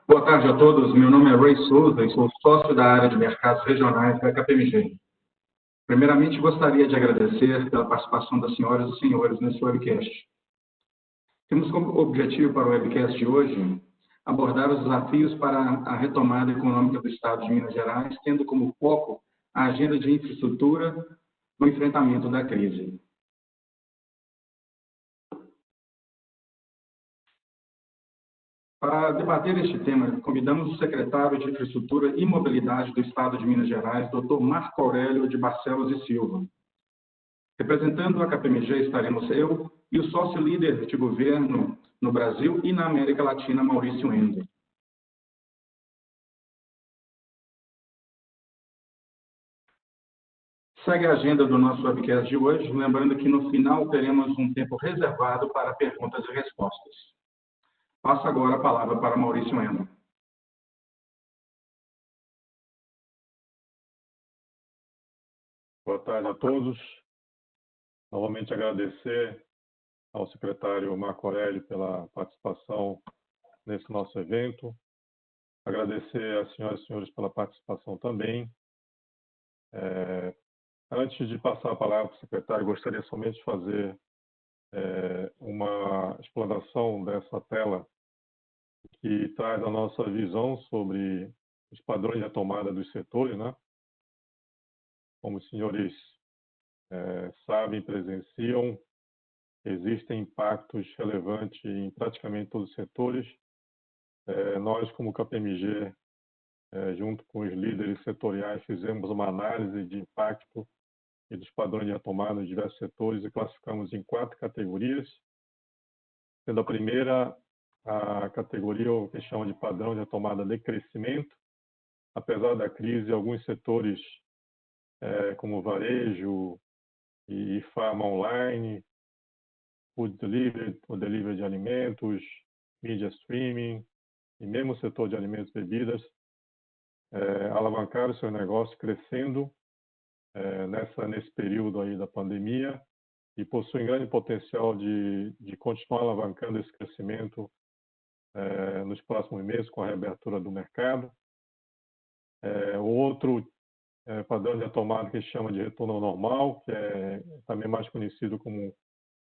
Boa tarde a todos. Meu nome é Ray Souza e sou sócio da área de mercados regionais da KPMG. Primeiramente, gostaria de agradecer pela participação das senhoras e senhores nesse webcast. Temos como objetivo para o webcast de hoje abordar os desafios para a retomada econômica do Estado de Minas Gerais, tendo como foco a agenda de infraestrutura no enfrentamento da crise. Para debater este tema, convidamos o secretário de Infraestrutura e Mobilidade do Estado de Minas Gerais, Dr. Marco Aurélio de Barcelos e Silva. Representando a KPMG estaremos eu e o sócio-líder de governo no Brasil e na América Latina, Maurício Ender. Segue a agenda do nosso webcast de hoje, lembrando que no final teremos um tempo reservado para perguntas e respostas. Passo agora a palavra para Maurício Ender. Boa tarde a todos. Novamente agradecer ao secretário Marco Aurélio pela participação nesse nosso evento. Agradecer às senhoras e senhores pela participação também. Antes de passar a palavra para o secretário, gostaria somente de fazer uma explanação dessa tela que traz a nossa visão sobre os padrões de retomada dos setores, né? Como os senhores sabem, presenciam, existem impactos relevantes em praticamente todos os setores. Nós, como KPMG, junto com os líderes setoriais, fizemos uma análise de impacto e dos padrões de retomada nos diversos setores e classificamos em 4 categorias, sendo a primeira a categoria o que chama de padrão de retomada de crescimento. Apesar da crise, alguns setores, como varejo e farma online, food delivery, o delivery de alimentos, media streaming e mesmo o setor de alimentos e bebidas, alavancaram seu negócio crescendo nesse período aí da pandemia e possuem grande potencial de continuar alavancando esse crescimento nos próximos meses com a reabertura do mercado. O outro padrão de retomada que chama de retorno ao normal, que é também mais conhecido como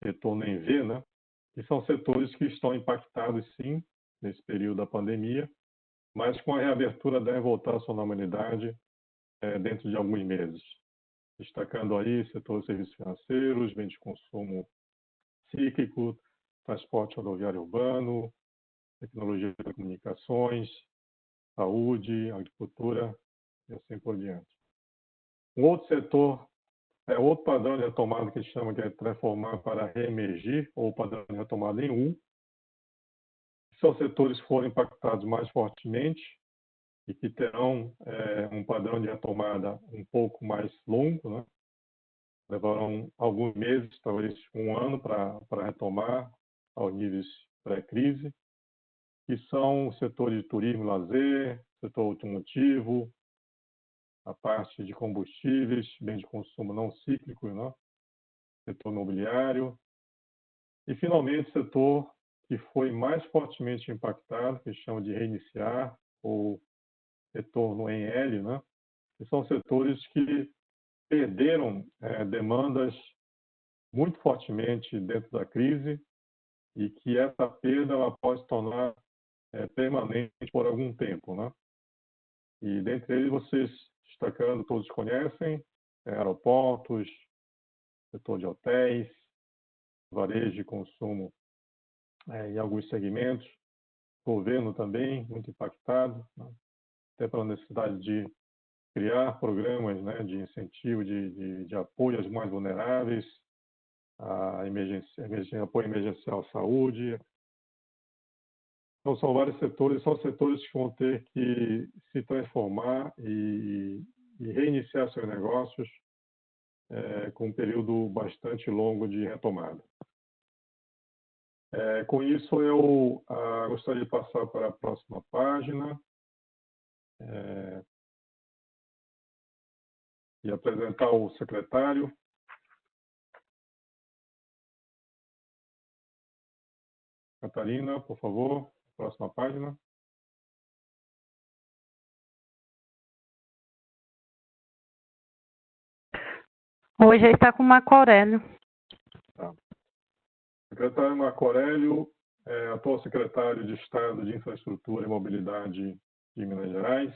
retorno em V, né? Que são setores que estão impactados, sim, nesse período da pandemia, mas com a reabertura devem voltar à sua normalidade dentro de alguns meses. Destacando aí setor de serviços financeiros, bens de consumo cíclico, transporte rodoviário urbano, tecnologia de comunicações, saúde, agricultura e assim por diante. Um outro setor, outro padrão de retomada que chama de transformar para reemergir, ou padrão de retomada em U, são setores que foram impactados mais fortemente e que terão um padrão de retomada um pouco mais longo, né? Levarão alguns meses, talvez um ano, para retomar aos níveis pré-crise, que são o setor de turismo e lazer, setor automotivo, a parte de combustíveis, bens de consumo não cíclicos, né? Setor imobiliário, e finalmente o setor que foi mais fortemente impactado, que chama de reiniciar, ou retorno em L, né? Que são setores que perderam demandas muito fortemente dentro da crise e que essa perda ela pode se tornar permanente por algum tempo, né? E dentre eles, vocês destacando, todos conhecem, aeroportos, setor de hotéis, varejo de consumo em alguns segmentos, governo também muito impactado, né? Até pela necessidade de criar programas, né, de incentivo, de apoio aos mais vulneráveis, apoio emergencial à saúde. Então, são vários setores, são setores que vão ter que se transformar e reiniciar seus negócios com um período bastante longo de retomada. Com isso, eu gostaria de passar para a próxima página e apresentar o secretário. Catarina, por favor, próxima página. Hoje ele está com o Marco Aurélio. Tá. Secretário Marco Aurélio é atual secretário de Estado de Infraestrutura e Mobilidade de Minas Gerais.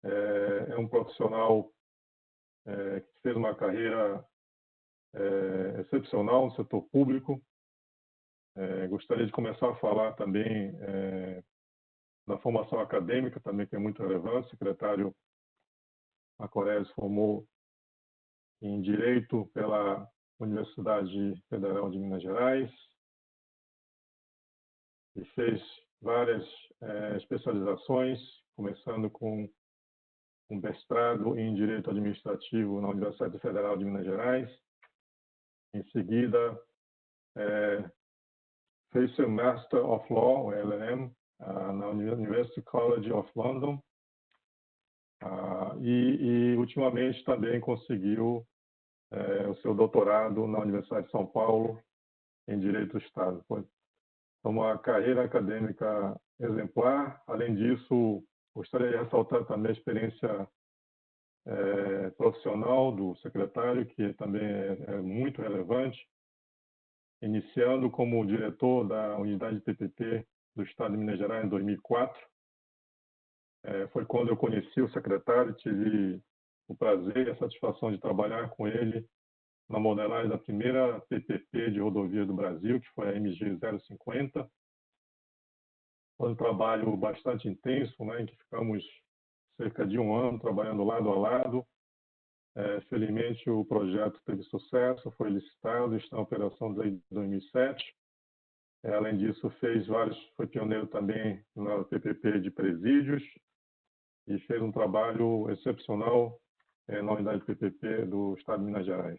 É um profissional que fez uma carreira excepcional no setor público. Gostaria de começar a falar também da formação acadêmica, também que é muito relevante. O secretário Marco Aurélio se formou em Direito pela Universidade Federal de Minas Gerais e fez várias especializações, começando com um mestrado em Direito Administrativo na Universidade Federal de Minas Gerais. Em seguida, fez seu Master of Law, o LLM, na University College of London. E ultimamente também conseguiu o seu doutorado na Universidade de São Paulo em Direito do Estado. Foi uma carreira acadêmica exemplar. Além disso, gostaria de ressaltar também a experiência profissional do secretário, que também é muito relevante, iniciando como diretor da unidade de PPP do Estado de Minas Gerais em 2004. Foi quando eu conheci o secretário, tive o prazer e a satisfação de trabalhar com ele na modelagem da primeira PPP de rodovia do Brasil, que foi a MG 050. Foi um trabalho bastante intenso, né, em que ficamos cerca de um ano trabalhando lado a lado. Felizmente, o projeto teve sucesso, foi licitado, está em operação desde 2007. Além disso, foi pioneiro também na PPP de presídios e fez um trabalho excepcional na unidade de PPP do Estado de Minas Gerais.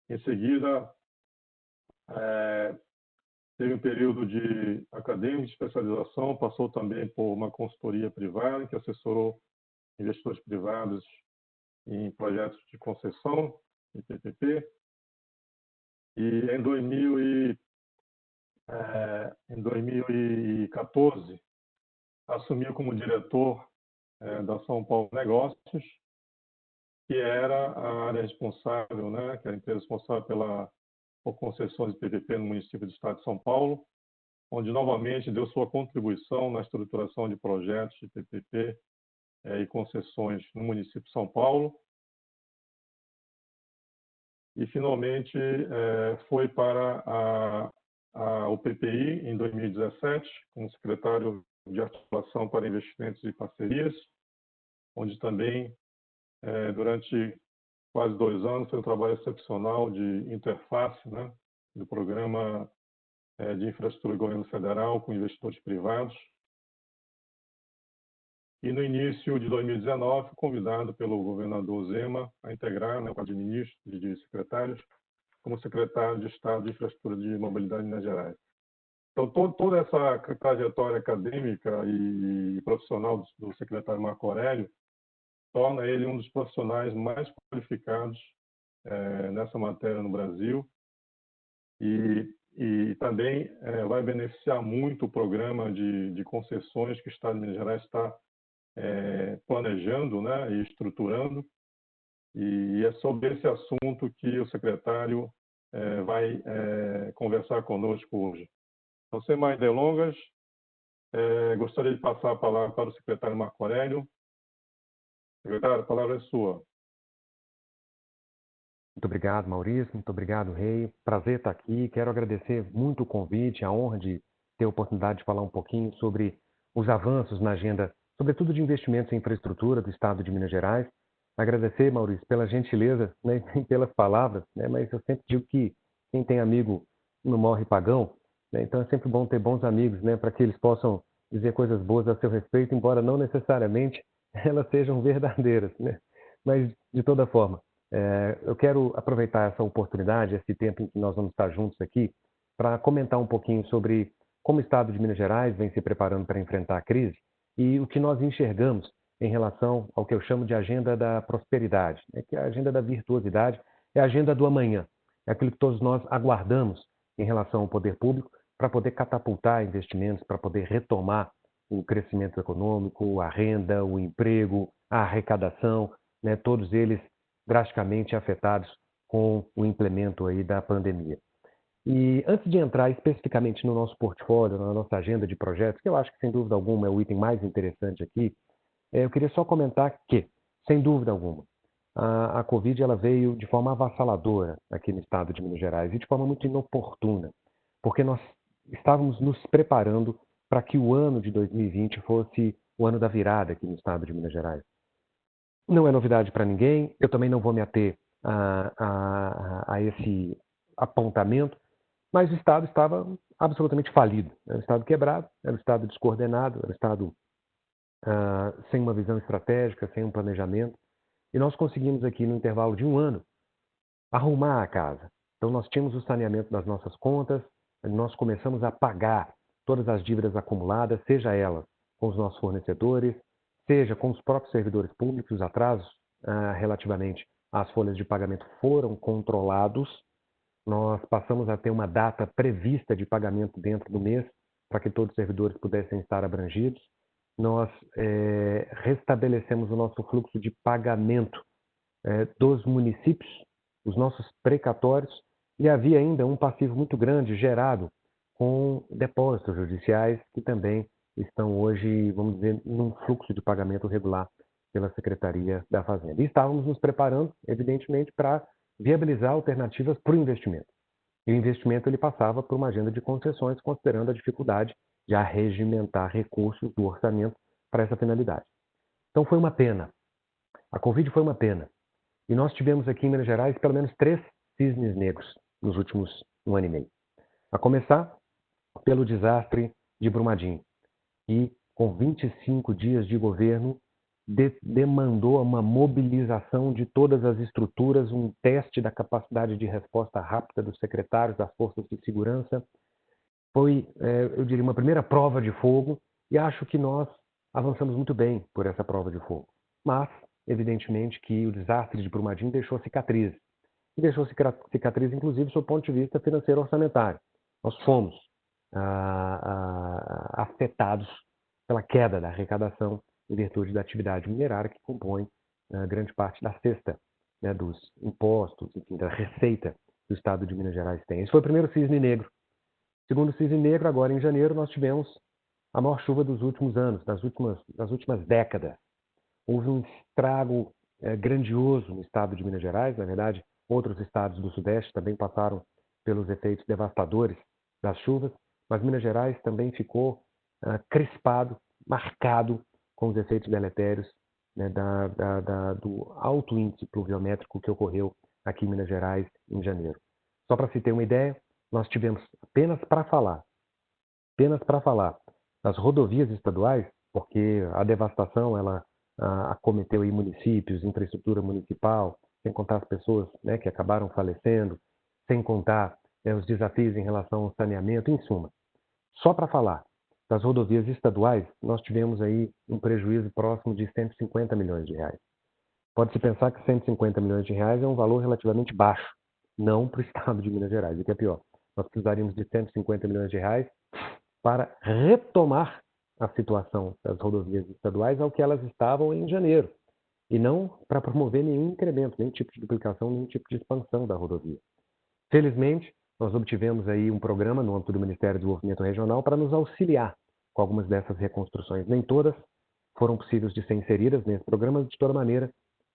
Em seguida, teve um período de acadêmico de especialização, passou também por uma consultoria privada, que assessorou investidores privados em projetos de concessão, de PPP. E em 2014, assumiu como diretor da São Paulo Negócios, que era a área responsável, né, que é a empresa responsável por concessões de PPP no município do Estado de São Paulo, onde novamente deu sua contribuição na estruturação de projetos de PPP e concessões no município de São Paulo. E, finalmente, foi para o PPI em 2017, como secretário de Articulação para Investimentos e Parcerias, onde também, durante quase 2 anos, foi um trabalho excepcional de interface, né, do programa de infraestrutura do governo federal com investidores privados. E no início de 2019, convidado pelo governador Zema a integrar, né, o quadro de ministros e de secretários, como secretário de Estado de Infraestrutura de Mobilidade de Minas Gerais. Então, toda essa trajetória acadêmica e profissional do secretário Marco Aurélio torna ele um dos profissionais mais qualificados nessa matéria no Brasil e também vai beneficiar muito o programa de concessões que o Estado de Minas Gerais está planejando, né, e estruturando, e é sobre esse assunto que o secretário vai conversar conosco hoje. Então, sem mais delongas, gostaria de passar a palavra para o secretário Marco Aurélio. Secretário, a palavra é sua. Muito obrigado, Maurício. Muito obrigado, Rei. Prazer estar aqui. Quero agradecer muito o convite, a honra de ter a oportunidade de falar um pouquinho sobre os avanços na agenda, sobretudo de investimentos em infraestrutura do Estado de Minas Gerais. Agradecer, Maurício, pela gentileza, né, e pelas palavras, né, mas eu sempre digo que quem tem amigo não morre pagão, né, então é sempre bom ter bons amigos, né, para que eles possam dizer coisas boas a seu respeito, embora não necessariamente elas sejam verdadeiras, né? Mas, de toda forma, eu quero aproveitar essa oportunidade, esse tempo em que nós vamos estar juntos aqui, para comentar um pouquinho sobre como o Estado de Minas Gerais vem se preparando para enfrentar a crise e o que nós enxergamos em relação ao que eu chamo de agenda da prosperidade, né? Que é a agenda da virtuosidade, é a agenda do amanhã, é aquilo que todos nós aguardamos em relação ao poder público para poder catapultar investimentos, para poder retomar o crescimento econômico, a renda, o emprego, a arrecadação, né? Todos eles drasticamente afetados com o implemento aí da pandemia. E antes de entrar especificamente no nosso portfólio, na nossa agenda de projetos, que eu acho que sem dúvida alguma é o item mais interessante aqui, eu queria só comentar que, sem dúvida alguma, a Covid ela veio de forma avassaladora aqui no estado de Minas Gerais e de forma muito inoportuna, porque nós estávamos nos preparando para que o ano de 2020 fosse o ano da virada aqui no estado de Minas Gerais. Não é novidade para ninguém, eu também não vou me ater a esse apontamento, mas o Estado estava absolutamente falido. Era um Estado quebrado, era um Estado descoordenado, era um Estado sem uma visão estratégica, sem um planejamento. E nós conseguimos aqui, no intervalo de um ano, arrumar a casa. Então, nós tínhamos o saneamento das nossas contas, nós começamos a pagar todas as dívidas acumuladas, seja elas com os nossos fornecedores, seja com os próprios servidores públicos. Os atrasos relativamente às folhas de pagamento foram controlados. Nós passamos a ter uma data prevista de pagamento dentro do mês, para que todos os servidores pudessem estar abrangidos. Nós restabelecemos o nosso fluxo de pagamento dos municípios, os nossos precatórios, e havia ainda um passivo muito grande gerado com depósitos judiciais que também estão hoje, vamos dizer, num fluxo de pagamento regular pela Secretaria da Fazenda. E estávamos nos preparando, evidentemente, para viabilizar alternativas para o investimento. E o investimento ele passava por uma agenda de concessões, considerando a dificuldade de arregimentar recursos do orçamento para essa finalidade. Então foi uma pena. A Covid foi uma pena. E nós tivemos aqui em Minas Gerais pelo menos 3 cisnes negros nos últimos 1 ano e meio. A começar pelo desastre de Brumadinho, que com 25 dias de governo demandou uma mobilização de todas as estruturas, um teste da capacidade de resposta rápida dos secretários das forças de segurança. Foi, eu diria, uma primeira prova de fogo, e acho que nós avançamos muito bem por essa prova de fogo. Mas, evidentemente, que o desastre de Brumadinho deixou cicatriz. E deixou cicatriz, inclusive, do ponto de vista financeiro orçamentário. Nós fomos afetados pela queda da arrecadação em virtude da atividade minerária que compõe grande parte da cesta, né, dos impostos, enfim, da receita que o Estado de Minas Gerais tem. Esse foi o primeiro cisne negro. Segundo cisne negro, agora em janeiro, nós tivemos a maior chuva dos últimos anos, das últimas décadas. Houve um estrago grandioso no Estado de Minas Gerais. Na verdade, outros estados do Sudeste também passaram pelos efeitos devastadores das chuvas, mas Minas Gerais também ficou crispado, marcado com os efeitos deletérios, né, do alto índice pluviométrico que ocorreu aqui em Minas Gerais em janeiro. Só para se ter uma ideia, nós tivemos apenas para falar das rodovias estaduais, porque a devastação ela acometeu aí municípios, infraestrutura municipal, sem contar as pessoas, né, que acabaram falecendo, sem contar os desafios em relação ao saneamento, em suma. Só para falar das rodovias estaduais, nós tivemos aí um prejuízo próximo de 150 milhões de reais. Pode-se pensar que 150 milhões de reais é um valor relativamente baixo, não para o estado de Minas Gerais, o que é pior. Nós precisaríamos de 150 milhões de reais para retomar a situação das rodovias estaduais ao que elas estavam em janeiro, e não para promover nenhum incremento, nenhum tipo de duplicação, nenhum tipo de expansão da rodovia. Felizmente, nós obtivemos aí um programa no âmbito do Ministério do Desenvolvimento Regional para nos auxiliar com algumas dessas reconstruções. Nem todas foram possíveis de ser inseridas nesse programa, de toda maneira,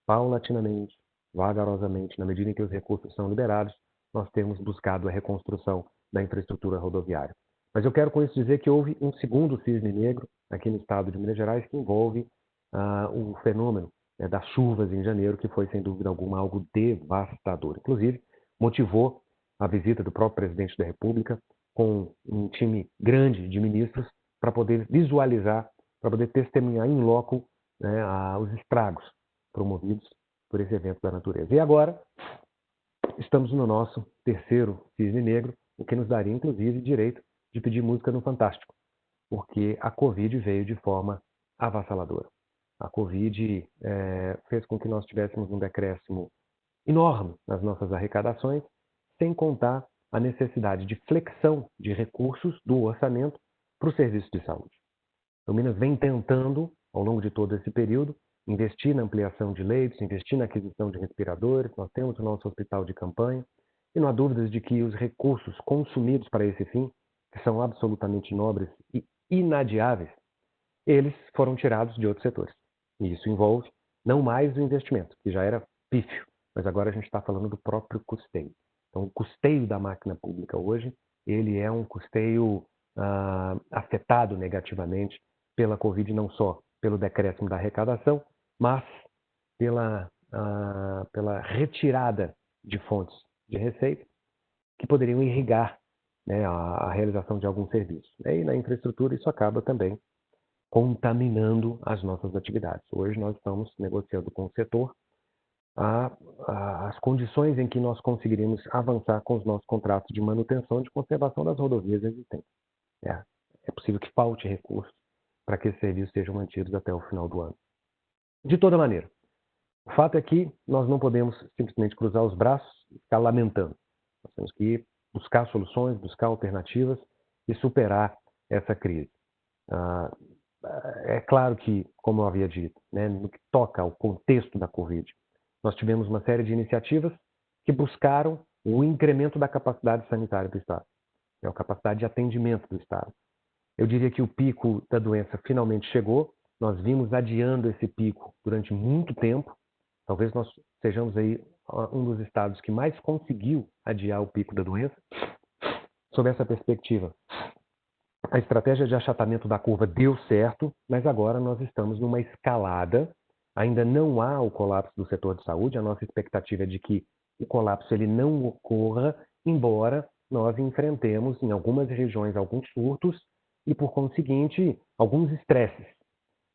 paulatinamente, vagarosamente, na medida em que os recursos são liberados, nós temos buscado a reconstrução da infraestrutura rodoviária. Mas eu quero com isso dizer que houve um segundo cisne negro aqui no estado de Minas Gerais que envolve o fenômeno das chuvas em janeiro, que foi, sem dúvida alguma, algo devastador. Inclusive, motivou a visita do próprio presidente da República com um time grande de ministros para poder visualizar, para poder testemunhar em loco, né, os estragos promovidos por esse evento da natureza. E agora, estamos no nosso terceiro cisne negro, o que nos daria, inclusive, direito de pedir música no Fantástico, porque a Covid veio de forma avassaladora. A Covid fez com que nós tivéssemos um decréscimo enorme nas nossas arrecadações, sem contar a necessidade de flexão de recursos do orçamento para o serviço de saúde. Então, Minas vem tentando, ao longo de todo esse período, investir na ampliação de leitos, investir na aquisição de respiradores, nós temos o nosso hospital de campanha, e não há dúvidas de que os recursos consumidos para esse fim, que são absolutamente nobres e inadiáveis, eles foram tirados de outros setores. E isso envolve não mais o investimento, que já era pífio, mas agora a gente está falando do próprio custeio. Então, o custeio da máquina pública hoje, ele é um custeio afetado negativamente pela Covid, não só pelo decréscimo da arrecadação, mas pela retirada de fontes de receita que poderiam irrigar, né, a realização de alguns serviços. E na infraestrutura isso acaba também contaminando as nossas atividades. Hoje nós estamos negociando com o setor as condições em que nós conseguiríamos avançar com os nossos contratos de manutenção e de conservação das rodovias existentes. É possível que falte recursos para que esses serviços sejam mantidos até o final do ano. De toda maneira, o fato é que nós não podemos simplesmente cruzar os braços e ficar lamentando. Nós temos que buscar soluções, buscar alternativas e superar essa crise. É claro que, como eu havia dito, né, no que toca ao contexto da Covid, nós tivemos uma série de iniciativas que buscaram o incremento da capacidade sanitária do Estado, a capacidade de atendimento do Estado. Eu diria que o pico da doença finalmente chegou, nós vimos adiando esse pico durante muito tempo, talvez nós sejamos aí um dos estados que mais conseguiu adiar o pico da doença. Sob essa perspectiva, a estratégia de achatamento da curva deu certo, mas agora nós estamos numa escalada. Ainda não há o colapso do setor de saúde. A nossa expectativa é de que o colapso ele não ocorra, embora nós enfrentemos em algumas regiões alguns surtos e, por conseguinte, alguns estresses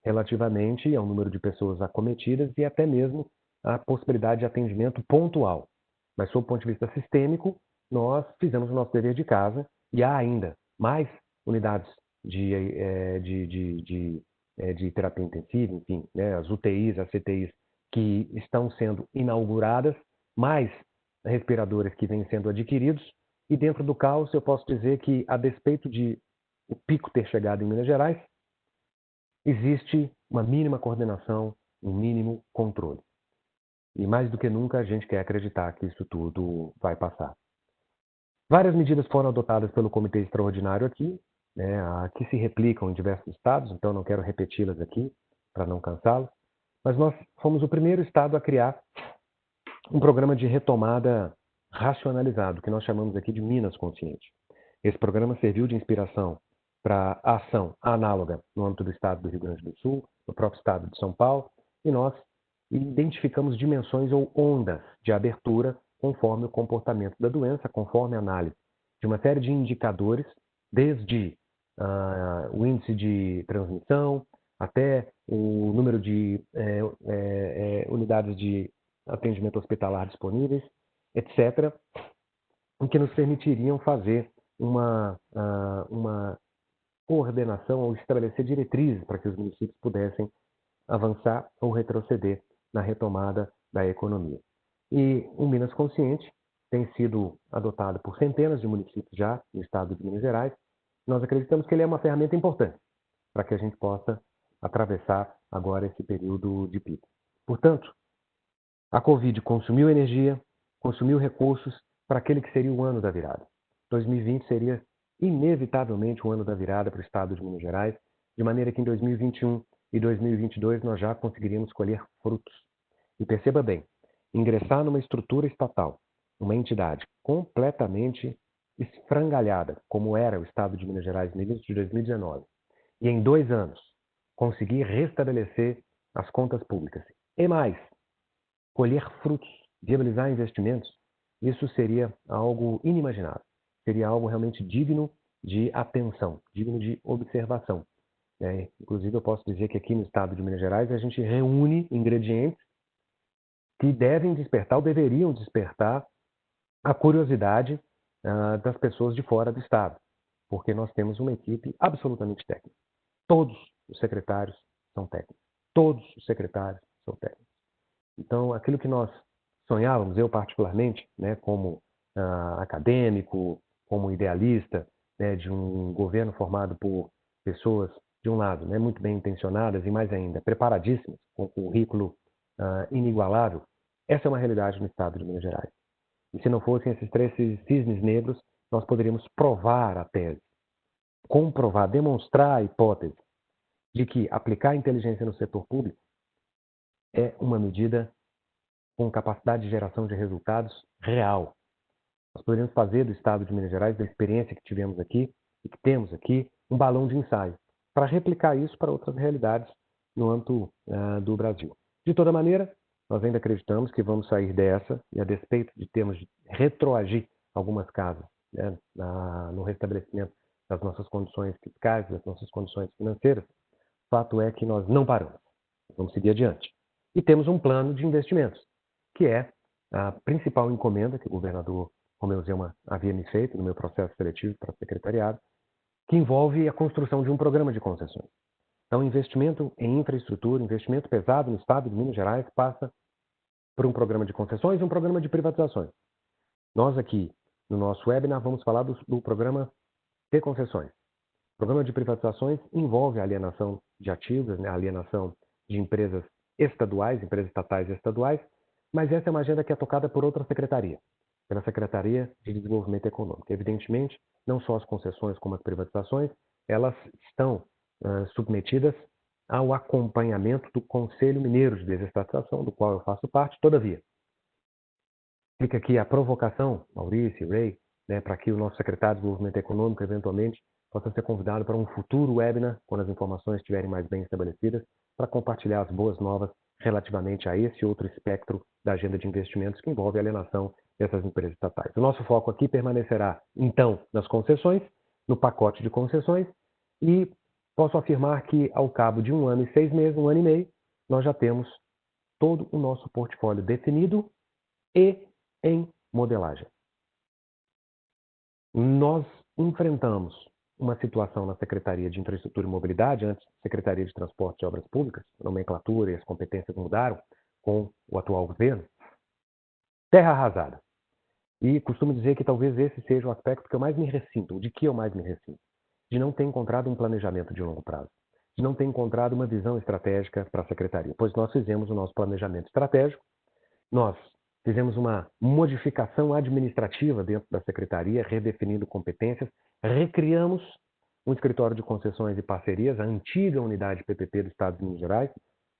relativamente ao número de pessoas acometidas e até mesmo a possibilidade de atendimento pontual. Mas, sob o ponto de vista sistêmico, nós fizemos o nosso dever de casa e há ainda mais unidades de terapia intensiva, enfim, né, as UTIs, as CTIs que estão sendo inauguradas, mais respiradores que vêm sendo adquiridos, e dentro do caos eu posso dizer que, a despeito de o pico ter chegado em Minas Gerais, existe uma mínima coordenação, um mínimo controle. E mais do que nunca a gente quer acreditar que isso tudo vai passar. Várias medidas foram adotadas pelo Comitê Extraordinário aqui, né, que se replicam em diversos estados, então não quero repeti-las aqui para não cansá-los, mas nós fomos o primeiro estado a criar um programa de retomada racionalizado, que nós chamamos aqui de Minas Consciente. Esse programa serviu de inspiração para a ação análoga no âmbito do estado do Rio Grande do Sul, no próprio estado de São Paulo, e nós identificamos dimensões ou ondas de abertura conforme o comportamento da doença, conforme a análise de uma série de indicadores, desde o índice de transmissão até o número de unidades de atendimento hospitalar disponíveis, etc., que nos permitiriam fazer uma coordenação ou estabelecer diretrizes para que os municípios pudessem avançar ou retroceder na retomada da economia. E o Minas Consciente tem sido adotado por centenas de municípios já no estado de Minas Gerais. Nós acreditamos que ele é uma ferramenta importante para que a gente possa atravessar agora esse período de pico. Portanto, a Covid consumiu energia, consumiu recursos para aquele que seria o ano da virada. 2020 seria inevitavelmente o ano da virada para o estado de Minas Gerais, de maneira que em 2021 e 2022 nós já conseguiríamos colher frutos. E perceba bem, ingressar numa estrutura estatal, uma entidade completamente esfrangalhada, como era o estado de Minas Gerais no início de 2019, e em 2 anos conseguir restabelecer as contas públicas e mais, colher frutos, viabilizar investimentos, isso seria algo inimaginável. Seria algo realmente digno de atenção, digno de observação. Inclusive, eu posso dizer que aqui no estado de Minas Gerais a gente reúne ingredientes que devem despertar ou deveriam despertar a curiosidade das pessoas de fora do estado, porque nós temos uma equipe absolutamente técnica. Todos os secretários são técnicos. Todos os secretários são técnicos. Então, aquilo que nós sonhávamos, eu particularmente, né, como acadêmico, como idealista, né, de um governo formado por pessoas de um lado, né, muito bem intencionadas e mais ainda preparadíssimas, com currículo inigualável, essa é uma realidade no estado de Minas Gerais. E se não fossem esses 3 cisnes negros, nós poderíamos provar a tese, comprovar, demonstrar a hipótese de que aplicar a inteligência no setor público é uma medida com capacidade de geração de resultados real. Nós poderíamos fazer do estado de Minas Gerais, da experiência que tivemos aqui e que temos aqui, um balão de ensaio, para replicar isso para outras realidades no âmbito do Brasil. De toda maneira, nós ainda acreditamos que vamos sair dessa, e a despeito de termos de retroagir algumas casas, né, no restabelecimento das nossas condições fiscais, das nossas condições financeiras, o fato é que nós não paramos. Vamos seguir adiante. E temos um plano de investimentos, que é a principal encomenda que o governador Romeu Zema havia me feito no meu processo seletivo para secretariado, que envolve a construção de um programa de concessões. Então, investimento em infraestrutura, investimento pesado no estado de Minas Gerais passa por um programa de concessões e um programa de privatizações. Nós aqui, no nosso webinar, vamos falar do programa de concessões. O programa de privatizações envolve a alienação de ativos, né, a alienação de empresas estaduais, empresas estatais e estaduais, mas essa é uma agenda que é tocada por outra secretaria, pela Secretaria de Desenvolvimento Econômico. Evidentemente, não só as concessões como as privatizações, elas estão submetidas ao acompanhamento do Conselho Mineiro de Desestatização, do qual eu faço parte. Todavia, fica aqui a provocação, Maurício, Ray, né, para que o nosso secretário de Desenvolvimento Econômico, eventualmente, possa ser convidado para um futuro webinar, quando as informações estiverem mais bem estabelecidas, para compartilhar as boas novas relativamente a esse outro espectro da agenda de investimentos que envolve a alienação dessas empresas estatais. O nosso foco aqui permanecerá, então, nas concessões, no pacote de concessões, e posso afirmar que, ao cabo de 1 ano e 6 meses, 1 ano e meio, nós já temos todo o nosso portfólio definido e em modelagem. Nós enfrentamos uma situação na Secretaria de Infraestrutura e Mobilidade, antes Secretaria de Transporte e Obras Públicas, a nomenclatura e as competências mudaram com o atual governo, terra arrasada. E costumo dizer que talvez esse seja o aspecto que eu mais me ressinto, de que eu mais me ressinto, de não ter encontrado um planejamento de longo prazo, de não ter encontrado uma visão estratégica para a Secretaria, pois nós fizemos o nosso planejamento estratégico, nós fizemos uma modificação administrativa dentro da Secretaria, redefinindo competências, recriamos um escritório de concessões e parcerias, a antiga unidade PPP do Estado de Minas Gerais,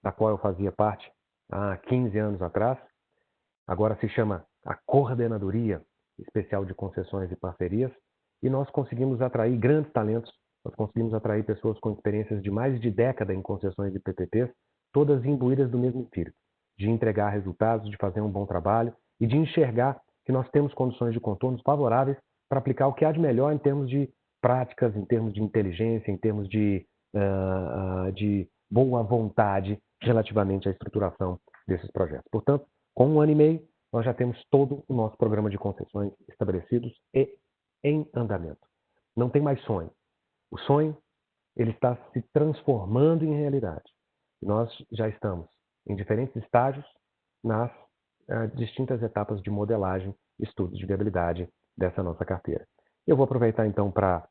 da qual eu fazia parte há 15 anos atrás. Agora se chama a Coordenadoria Especial de Concessões e Parcerias, e nós conseguimos atrair grandes talentos, nós conseguimos atrair pessoas com experiências de mais de década em concessões e PPPs, todas imbuídas do mesmo espírito, de entregar resultados, de fazer um bom trabalho e de enxergar que nós temos condições de contornos favoráveis para aplicar o que há de melhor em termos de práticas, em termos de inteligência, em termos de boa vontade relativamente à estruturação desses projetos. Portanto, com 1 ano e meio, nós já temos todo o nosso programa de concessões estabelecidos e em andamento. Não tem mais sonho. O sonho, ele está se transformando em realidade. Nós já estamos em diferentes estágios nas distintas etapas de modelagem e estudos de viabilidade dessa nossa carteira. Eu vou aproveitar então para,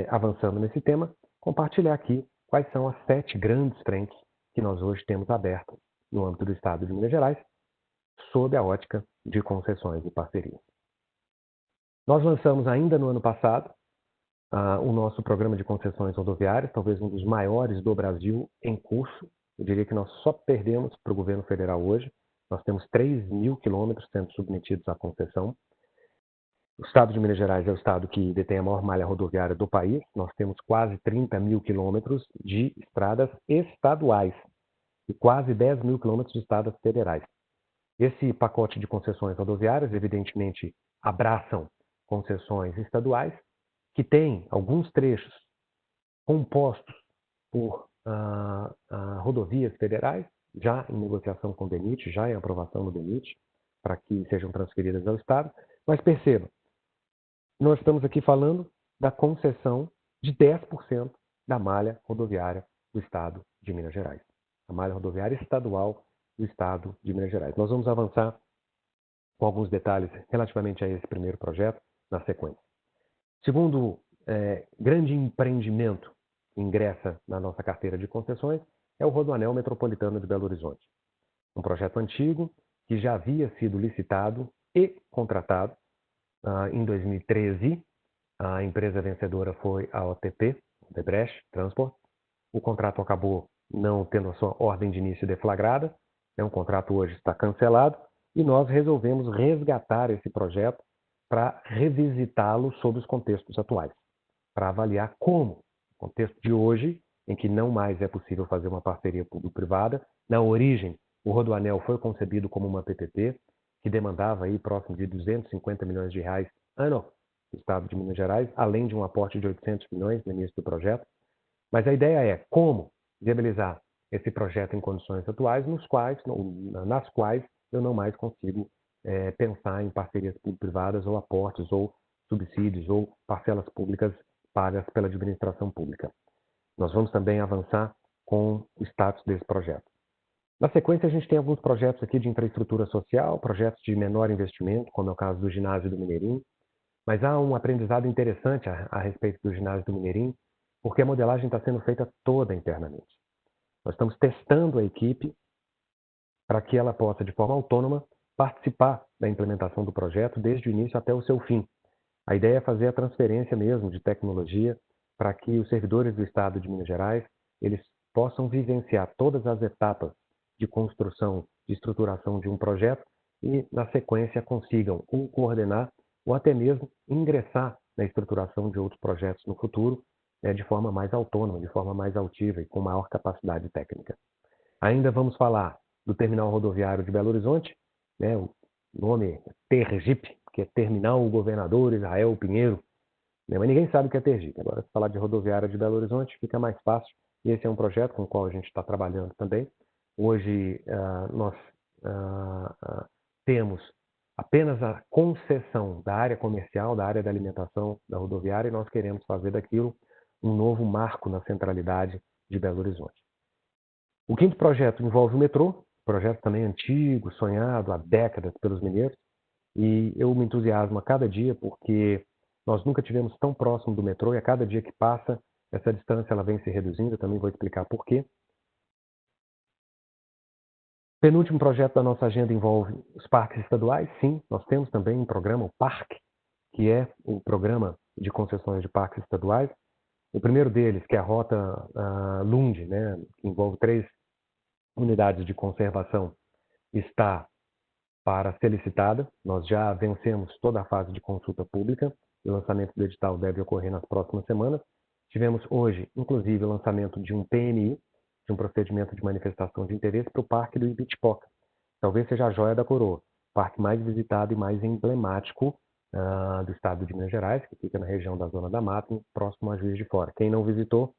avançando nesse tema, compartilhar aqui quais são as 7 grandes frentes que nós hoje temos abertas no âmbito do Estado de Minas Gerais, sob a ótica de concessões e parcerias. Nós lançamos ainda no ano passado o nosso programa de concessões rodoviárias, talvez um dos maiores do Brasil em curso. Eu diria que nós só perdemos para o governo federal hoje. Nós temos 3.000 quilômetros sendo submetidos à concessão. O estado de Minas Gerais é o estado que detém a maior malha rodoviária do país. Nós temos quase 30.000 quilômetros de estradas estaduais e quase 10.000 quilômetros de estradas federais. Esse pacote de concessões rodoviárias, evidentemente, abraçam concessões estaduais, que têm alguns trechos compostos por rodovias federais, já em negociação com o DENIT, já em aprovação no DENIT, para que sejam transferidas ao Estado. Mas percebam, nós estamos aqui falando da concessão de 10% da malha rodoviária do Estado de Minas Gerais. A malha rodoviária estadual do Estado de Minas Gerais. Nós vamos avançar com alguns detalhes relativamente a esse primeiro projeto na sequência. Segundo grande empreendimento que ingressa na nossa carteira de concessões é o Rodoanel Metropolitano de Belo Horizonte. Um projeto antigo que já havia sido licitado e contratado em 2013. A empresa vencedora foi a OTP, Odebrecht Transport. O contrato acabou não tendo a sua ordem de início deflagrada. O contrato hoje está cancelado e nós resolvemos resgatar esse projeto para revisitá-lo sob os contextos atuais, para avaliar como, no contexto de hoje, em que não mais é possível fazer uma parceria público-privada, na origem, o Rodoanel foi concebido como uma PPP, que demandava aí próximo de 250 milhões de reais ano do Estado de Minas Gerais, além de um aporte de 800 milhões no início do projeto. Mas a ideia é como viabilizar esse projeto em condições atuais, nas quais eu não mais consigo pensar em parcerias público-privadas ou aportes ou subsídios ou parcelas públicas pagas pela administração pública. Nós vamos também avançar com o status desse projeto. Na sequência, a gente tem alguns projetos aqui de infraestrutura social, projetos de menor investimento, como é o caso do ginásio do Mineirinho, mas há um aprendizado interessante a respeito do ginásio do Mineirinho, porque a modelagem está sendo feita toda internamente. Nós estamos testando a equipe para que ela possa, de forma autônoma, participar da implementação do projeto desde o início até o seu fim. A ideia é fazer a transferência mesmo de tecnologia para que os servidores do Estado de Minas Gerais eles possam vivenciar todas as etapas de construção, de estruturação de um projeto e, na sequência, consigam coordenar ou até mesmo ingressar na estruturação de outros projetos no futuro de forma mais autônoma, de forma mais altiva e com maior capacidade técnica. Ainda vamos falar do Terminal Rodoviário de Belo Horizonte, o nome é Tergip, que é Terminal Governador Israel Pinheiro, mas ninguém sabe o que é Tergip. Agora, se falar de Rodoviária de Belo Horizonte, fica mais fácil, e esse é um projeto com o qual a gente está trabalhando também. Hoje, nós temos apenas a concessão da área comercial, da área da alimentação da rodoviária, e nós queremos fazer daquilo um novo marco na centralidade de Belo Horizonte. O quinto projeto envolve o metrô, projeto também antigo, sonhado há décadas pelos mineiros, e eu me entusiasmo a cada dia porque nós nunca tivemos tão próximo do metrô e a cada dia que passa, essa distância ela vem se reduzindo, eu também vou explicar por quê. O penúltimo projeto da nossa agenda envolve os parques estaduais. Sim, nós temos também um programa, o PARC, que é o programa de concessões de parques estaduais. O primeiro deles, que é a Rota Lund, que envolve 3 unidades de conservação, está para ser licitada. Nós já vencemos toda a fase de consulta pública e o lançamento do edital deve ocorrer nas próximas semanas. Tivemos hoje, inclusive, o lançamento de um PMI, de um procedimento de manifestação de interesse para o Parque do Ibitipoca. Talvez seja a joia da coroa, o parque mais visitado e mais emblemático do estado de Minas Gerais, que fica na região da Zona da Mata, próximo a Juiz de Fora. Quem não visitou,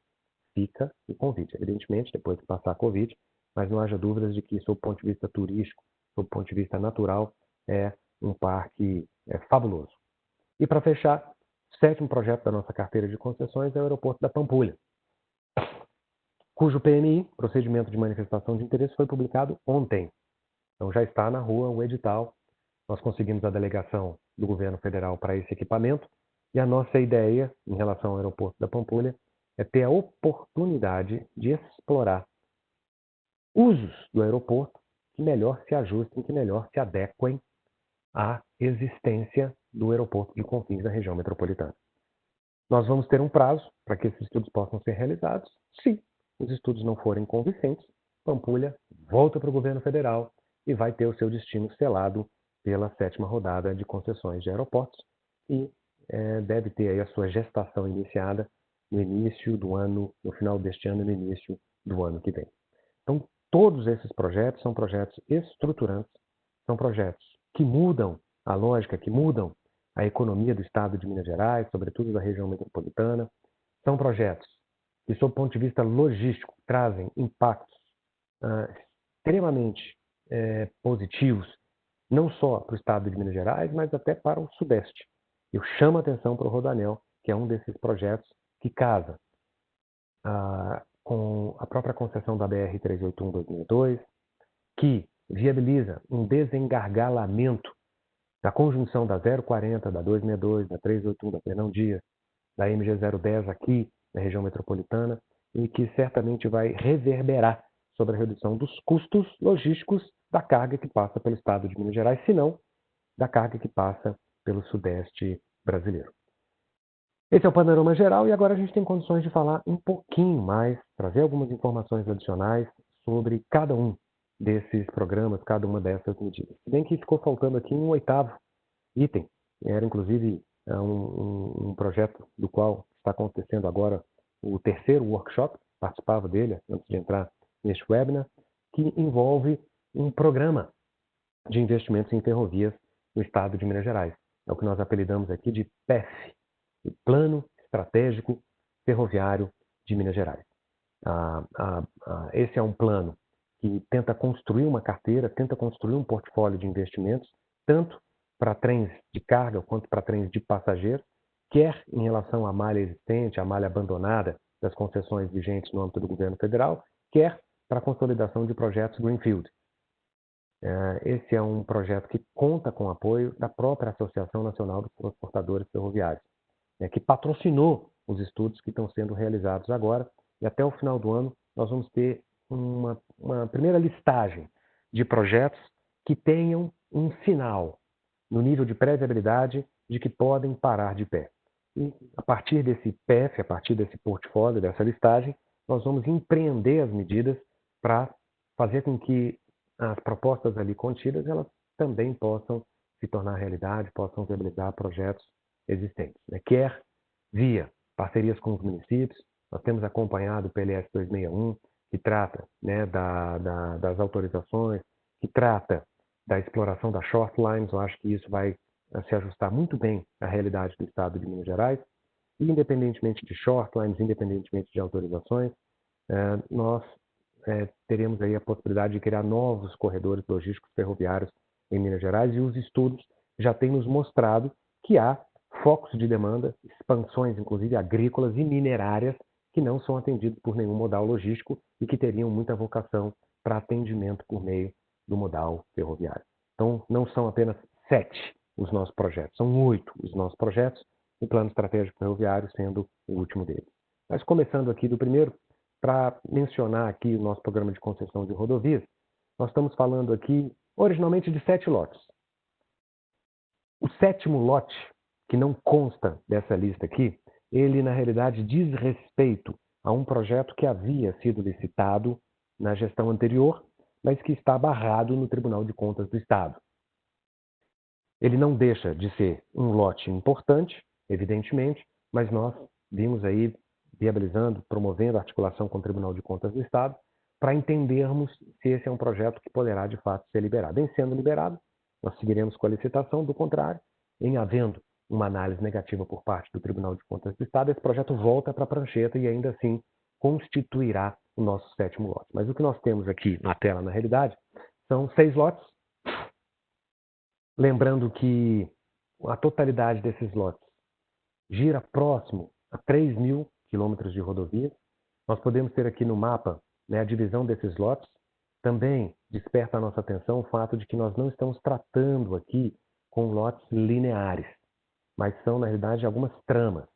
fica o convite, evidentemente, depois de passar a Covid, mas não haja dúvidas de que, sob o ponto de vista turístico, sob o ponto de vista natural, é um parque fabuloso. E para fechar, o 7º projeto da nossa carteira de concessões é o aeroporto da Pampulha, cujo PMI, procedimento de manifestação de interesse, foi publicado ontem. Então já está na rua o edital. Nós conseguimos a delegação do governo federal para esse equipamento e a nossa ideia em relação ao aeroporto da Pampulha é ter a oportunidade de explorar usos do aeroporto que melhor se ajustem, que melhor se adequem à existência do aeroporto de Confins da região metropolitana. Nós vamos ter um prazo para que esses estudos possam ser realizados. Se os estudos não forem convincentes, Pampulha volta para o governo federal e vai ter o seu destino selado pela 7ª rodada de concessões de aeroportos e deve ter aí a sua gestação iniciada no início do ano, no final deste ano e no início do ano que vem. Então, todos esses projetos são projetos estruturantes, são projetos que mudam a lógica, que mudam a economia do estado de Minas Gerais, sobretudo da região metropolitana. São projetos que, sob o ponto de vista logístico, trazem impactos extremamente positivos, não só para o estado de Minas Gerais, mas até para o Sudeste. Eu chamo a atenção para o Rodoanel, que é um desses projetos que casa com a própria concessão da BR-381-2002, que viabiliza um desengargalamento da conjunção da 040, da 262, da 381, da Fernão Dias, da MG-010 aqui na região metropolitana e que certamente vai reverberar sobre a redução dos custos logísticos da carga que passa pelo estado de Minas Gerais, se não da carga que passa pelo sudeste brasileiro. Esse é o panorama geral e agora a gente tem condições de falar um pouquinho mais, trazer algumas informações adicionais sobre cada um desses programas, cada uma dessas medidas. Se bem que ficou faltando aqui um 8º item, era inclusive um projeto do qual está acontecendo agora o 3º workshop, participava dele antes de entrar neste webinar, que envolve um programa de investimentos em ferrovias no estado de Minas Gerais. É o que nós apelidamos aqui de PEF, o Plano Estratégico Ferroviário de Minas Gerais. Esse é um plano que tenta construir uma carteira, tenta construir um portfólio de investimentos, tanto para trens de carga quanto para trens de passageiros, quer em relação à malha existente, à malha abandonada das concessões vigentes no âmbito do governo federal, quer para a consolidação de projetos Greenfield. Esse é um projeto que conta com o apoio da própria Associação Nacional dos Transportadores Ferroviários, que patrocinou os estudos que estão sendo realizados agora, e até o final do ano nós vamos ter uma primeira listagem de projetos que tenham um sinal no nível de pré-viabilidade de que podem parar de pé. E a partir desse PEF, a partir desse portfólio, dessa listagem, nós vamos empreender as medidas para fazer com que as propostas ali contidas elas também possam se tornar realidade, possam viabilizar projetos existentes. Quer via parcerias com os municípios, nós temos acompanhado o PLS 261, que trata das autorizações, que trata da exploração das short lines. Eu acho que isso vai se ajustar muito bem à realidade do estado de Minas Gerais. E, independentemente de short lines, independentemente de autorizações, nós teremos aí a possibilidade de criar novos corredores logísticos ferroviários em Minas Gerais, e os estudos já têm nos mostrado que há focos de demanda, expansões, inclusive agrícolas e minerárias, que não são atendidos por nenhum modal logístico e que teriam muita vocação para atendimento por meio do modal ferroviário. Então, não são apenas 7 os nossos projetos, são 8 os nossos projetos, o Plano Estratégico Ferroviário sendo o último deles. Mas começando aqui do primeiro, para mencionar aqui o nosso programa de concessão de rodovias, nós estamos falando aqui originalmente de 7 lotes. O 7º lote, que não consta dessa lista aqui, ele na realidade diz respeito a um projeto que havia sido licitado na gestão anterior, mas que está barrado no Tribunal de Contas do Estado. Ele não deixa de ser um lote importante, evidentemente, mas nós vimos aí viabilizando, promovendo a articulação com o Tribunal de Contas do Estado para entendermos se esse é um projeto que poderá de fato ser liberado. Em sendo liberado, nós seguiremos com a licitação, do contrário, em havendo uma análise negativa por parte do Tribunal de Contas do Estado, esse projeto volta para a prancheta e ainda assim constituirá o nosso 7º lote. Mas o que nós temos aqui na tela, na realidade, são 6 lotes. Lembrando que a totalidade desses lotes gira próximo a 3.000 quilômetros de rodovias. Nós podemos ter aqui no mapa a divisão desses lotes. Também desperta a nossa atenção o fato de que nós não estamos tratando aqui com lotes lineares, mas são, na realidade, algumas tramas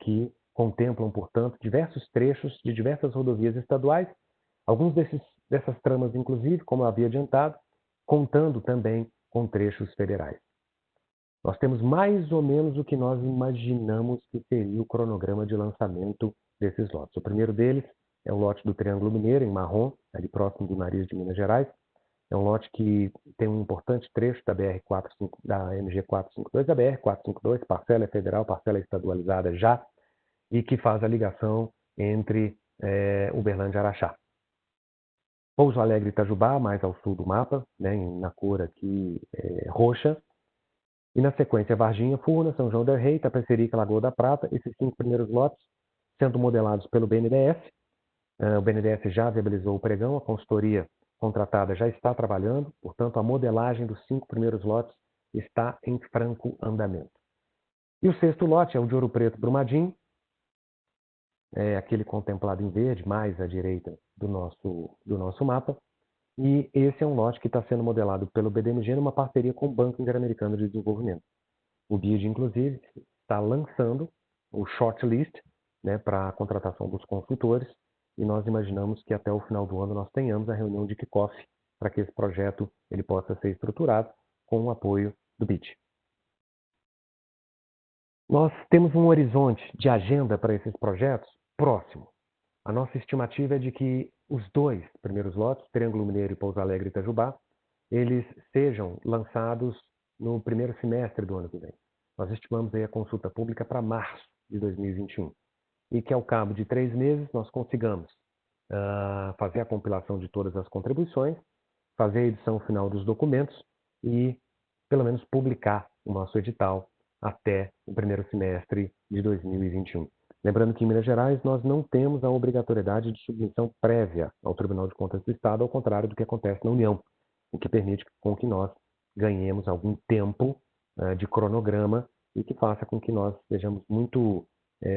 que contemplam, portanto, diversos trechos de diversas rodovias estaduais, alguns dessas tramas, inclusive, como eu havia adiantado, contando também com trechos federais. Nós temos mais ou menos o que nós imaginamos que seria o cronograma de lançamento desses lotes. O primeiro deles é o lote do Triângulo Mineiro, em marrom, ali próximo do nariz de Minas Gerais. É um lote que tem um importante trecho da MG452, da BR-452, parcela federal, parcela estadualizada já, e que faz a ligação entre Uberlândia e Araxá. Pouso Alegre e Itajubá, mais ao sul do mapa, na cor aqui roxa. E na sequência, Varginha, Furna, São João del Rei, Tapecerica, Lagoa da Prata, esses 5 primeiros lotes sendo modelados pelo BNDES. O BNDES já viabilizou o pregão, a consultoria contratada já está trabalhando, portanto, a modelagem dos 5 primeiros lotes está em franco andamento. E o 6º lote é o de Ouro Preto, Brumadinho, aquele contemplado em verde, mais à direita do nosso mapa. E esse é um lote que está sendo modelado pelo BDMG numa parceria com o Banco Interamericano de Desenvolvimento. O BID, inclusive, está lançando o shortlist né, para a contratação dos consultores, e nós imaginamos que até o final do ano nós tenhamos a reunião de kickoff para que esse projeto ele possa ser estruturado com o apoio do BID. Nós temos um horizonte de agenda para esses projetos próximo. A nossa estimativa é de que os 2 primeiros lotes, Triângulo Mineiro e Pouso Alegre e Itajubá, eles sejam lançados no primeiro semestre do ano que vem. Nós estimamos aí a consulta pública para março de 2021. E que ao cabo de 3 meses nós consigamos fazer a compilação de todas as contribuições, fazer a edição final dos documentos e, pelo menos, publicar o nosso edital até o primeiro semestre de 2021. Lembrando que em Minas Gerais nós não temos a obrigatoriedade de submissão prévia ao Tribunal de Contas do Estado, ao contrário do que acontece na União, o que permite com que nós ganhemos algum tempo de cronograma e que faça com que nós sejamos muito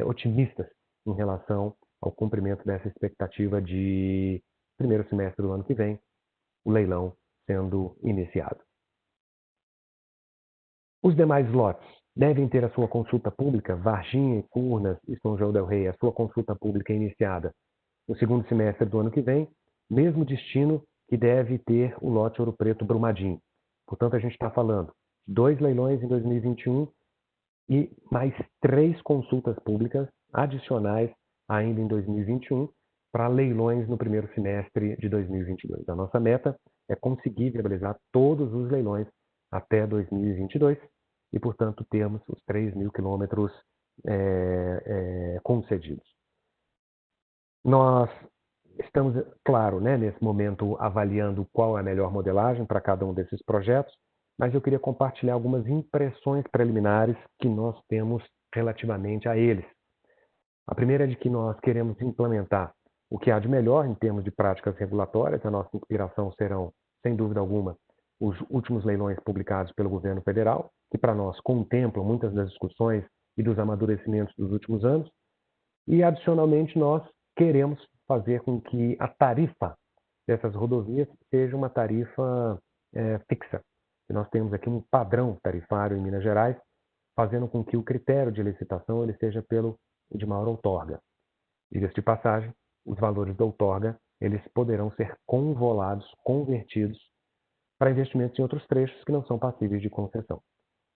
otimistas em relação ao cumprimento dessa expectativa de primeiro semestre do ano que vem, o leilão sendo iniciado. Os demais lotes devem ter a sua consulta pública, Varginha, Furnas e São João del Rei, a sua consulta pública iniciada no segundo semestre do ano que vem, mesmo destino que deve ter o lote Ouro Preto Brumadinho. Portanto, a gente está falando de 2 leilões em 2021 e mais 3 consultas públicas adicionais ainda em 2021 para leilões no primeiro semestre de 2022. A nossa meta é conseguir viabilizar todos os leilões até 2022 e, portanto, termos os 3.000 quilômetros concedidos. Nós estamos, claro, né, nesse momento avaliando qual é a melhor modelagem para cada um desses projetos, mas eu queria compartilhar algumas impressões preliminares que nós temos relativamente a eles. A primeira é de que nós queremos implementar o que há de melhor em termos de práticas regulatórias. A nossa inspiração serão, sem dúvida alguma, os últimos leilões publicados pelo governo federal, que para nós contemplam muitas das discussões e dos amadurecimentos dos últimos anos. E, adicionalmente, nós queremos fazer com que a tarifa dessas rodovias seja uma tarifa fixa. E nós temos aqui um padrão tarifário em Minas Gerais, fazendo com que o critério de licitação ele seja pelo de maior outorga. Diga-se de passagem, os valores da outorga eles poderão ser convolados, convertidos para investimentos em outros trechos que não são passíveis de concessão.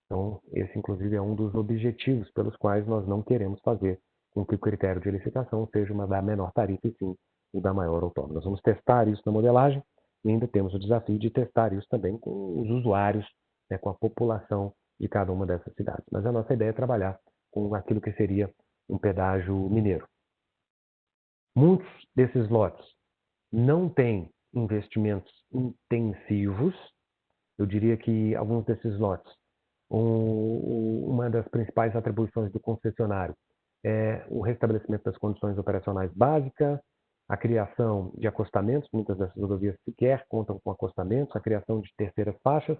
Então, esse, inclusive, é um dos objetivos pelos quais nós não queremos fazer com que o critério de licitação seja uma da menor tarifa e sim o da maior outorga. Nós vamos testar isso na modelagem e ainda temos o desafio de testar isso também com os usuários, né, com a população de cada uma dessas cidades. Mas a nossa ideia é trabalhar com aquilo que seria um pedágio mineiro. Muitos desses lotes não têm investimentos intensivos. Eu diria que alguns desses lotes, uma das principais atribuições do concessionário é o restabelecimento das condições operacionais básicas, a criação de acostamentos, muitas dessas rodovias sequer contam com acostamentos, a criação de terceiras faixas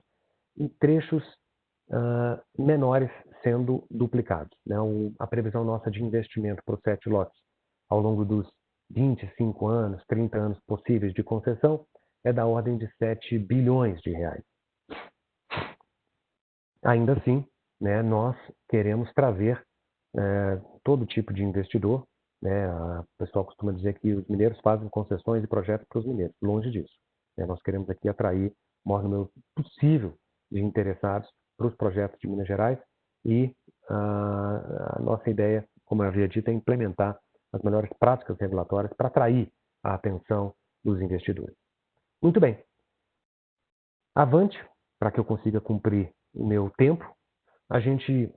e trechos menores sendo duplicados. Né? A previsão nossa de investimento para os 7 lotes ao longo dos 25 anos, 30 anos possíveis de concessão é da ordem de 7 bilhões de reais. Ainda assim, né, nós queremos trazer todo tipo de investidor. Né? O pessoal costuma dizer que os mineiros fazem concessões e projetos para os mineiros. Longe disso. Nós queremos aqui atrair o maior número possível de interessados para os projetos de Minas Gerais e a nossa ideia, como eu havia dito, é implementar as melhores práticas regulatórias para atrair a atenção dos investidores. Muito bem. Avante, para que eu consiga cumprir o meu tempo, a gente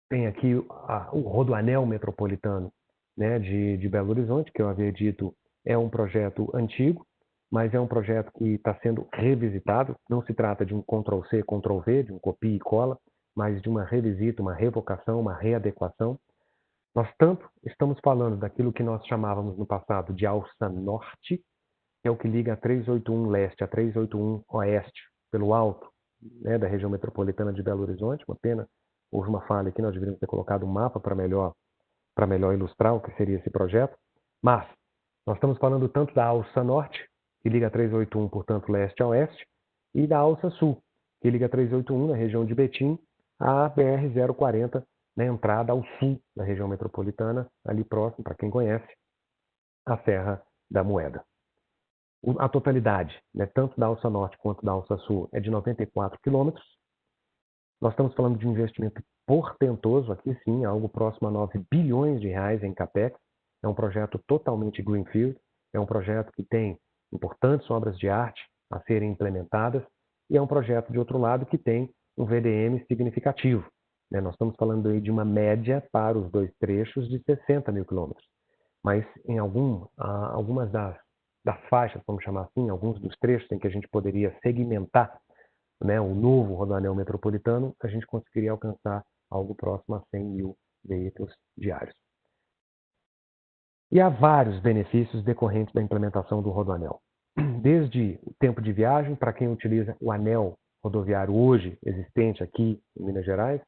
tem aqui o Rodoanel Metropolitano, né, de Belo Horizonte, que eu havia dito é um projeto antigo, mas é um projeto que está sendo revisitado. Não se trata de um Ctrl-C, Ctrl-V, de um copia e cola, mas de uma revisita, uma revocação, uma readequação. Nós tanto estamos falando daquilo que nós chamávamos no passado de alça norte, que é o que liga a 381 leste a 381 oeste, pelo alto, né, da região metropolitana de Belo Horizonte. Uma pena, houve uma falha aqui, nós deveríamos ter colocado um mapa para melhor ilustrar o que seria esse projeto. Mas nós estamos falando tanto da alça norte, que liga a 381, portanto, leste a oeste, e da alça sul, que liga a 381 na região de Betim, a BR-040, na entrada ao sul da região metropolitana, ali próximo, para quem conhece, a Serra da Moeda. A totalidade, né, tanto da alça norte quanto da alça sul, é de 94 quilômetros. Nós estamos falando de um investimento portentoso, aqui sim, algo próximo a 9 bilhões de reais em CAPEX. É um projeto totalmente greenfield, é um projeto que tem importantes obras de arte a serem implementadas e é um projeto, de outro lado, que tem um VDM significativo, né? Nós estamos falando aí de uma média para os dois trechos de 60 mil quilômetros. Mas em algumas das faixas, vamos chamar assim, alguns dos trechos em que a gente poderia segmentar, né, o novo rodoanel metropolitano, a gente conseguiria alcançar algo próximo a 100 mil veículos diários. E há vários benefícios decorrentes da implementação do rodoanel. Desde o tempo de viagem, para quem utiliza o anel rodoviário hoje existente aqui em Minas Gerais,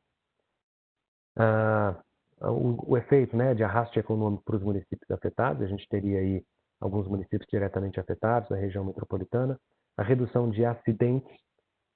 o efeito, né, de arraste econômico para os municípios afetados, a gente teria aí alguns municípios diretamente afetados, na região metropolitana, a redução de acidentes,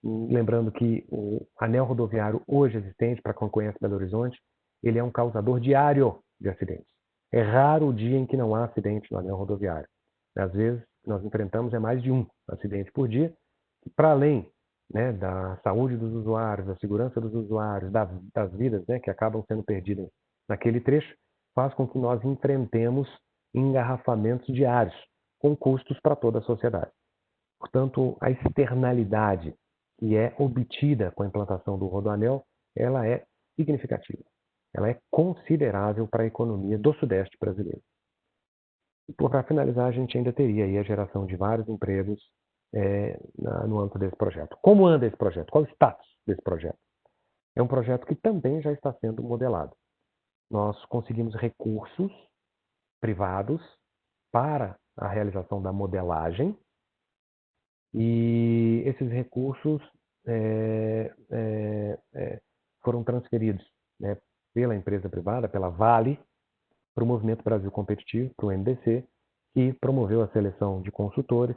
lembrando que o anel rodoviário hoje existente, para quem conhece Belo Horizonte, ele é um causador diário de acidentes. É raro o dia em que não há acidente no anel rodoviário. Às vezes, nós enfrentamos mais de um acidente por dia, que para além, né, da saúde dos usuários, da segurança dos usuários, das vidas, né, que acabam sendo perdidas naquele trecho, faz com que nós enfrentemos engarrafamentos diários, com custos para toda a sociedade. Portanto, a externalidade que é obtida com a implantação do rodoanel, ela é significativa. Ela é considerável para a economia do Sudeste brasileiro. E para finalizar, a gente ainda teria aí a geração de vários empregos no âmbito desse projeto. Como anda esse projeto? Qual o status desse projeto? É um projeto que também já está sendo modelado. Nós conseguimos recursos privados para a realização da modelagem e esses recursos foram transferidos, né, pela empresa privada, pela Vale, para o Movimento Brasil Competitivo, para o MBC, que promoveu a seleção de consultores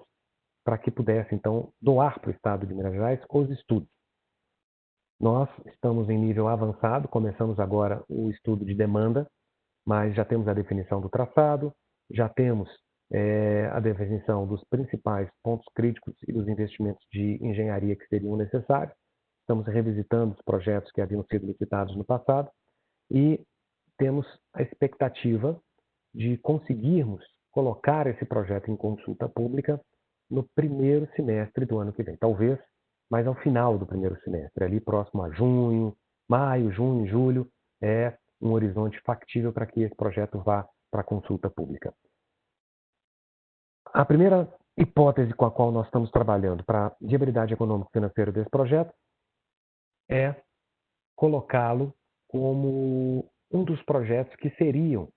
para que pudesse, então, doar para o Estado de Minas Gerais os estudos. Nós estamos em nível avançado, começamos agora o estudo de demanda, mas já temos a definição do traçado, já temos a definição dos principais pontos críticos e dos investimentos de engenharia que seriam necessários. Estamos revisitando os projetos que haviam sido licitados no passado e temos a expectativa de conseguirmos colocar esse projeto em consulta pública no primeiro semestre do ano que vem. Talvez mais ao final do primeiro semestre, ali próximo a junho, maio, junho, julho, é um horizonte factível para que esse projeto vá para a consulta pública. A primeira hipótese com a qual nós estamos trabalhando para a viabilidade econômica e financeira desse projeto é colocá-lo como um dos projetos que seriam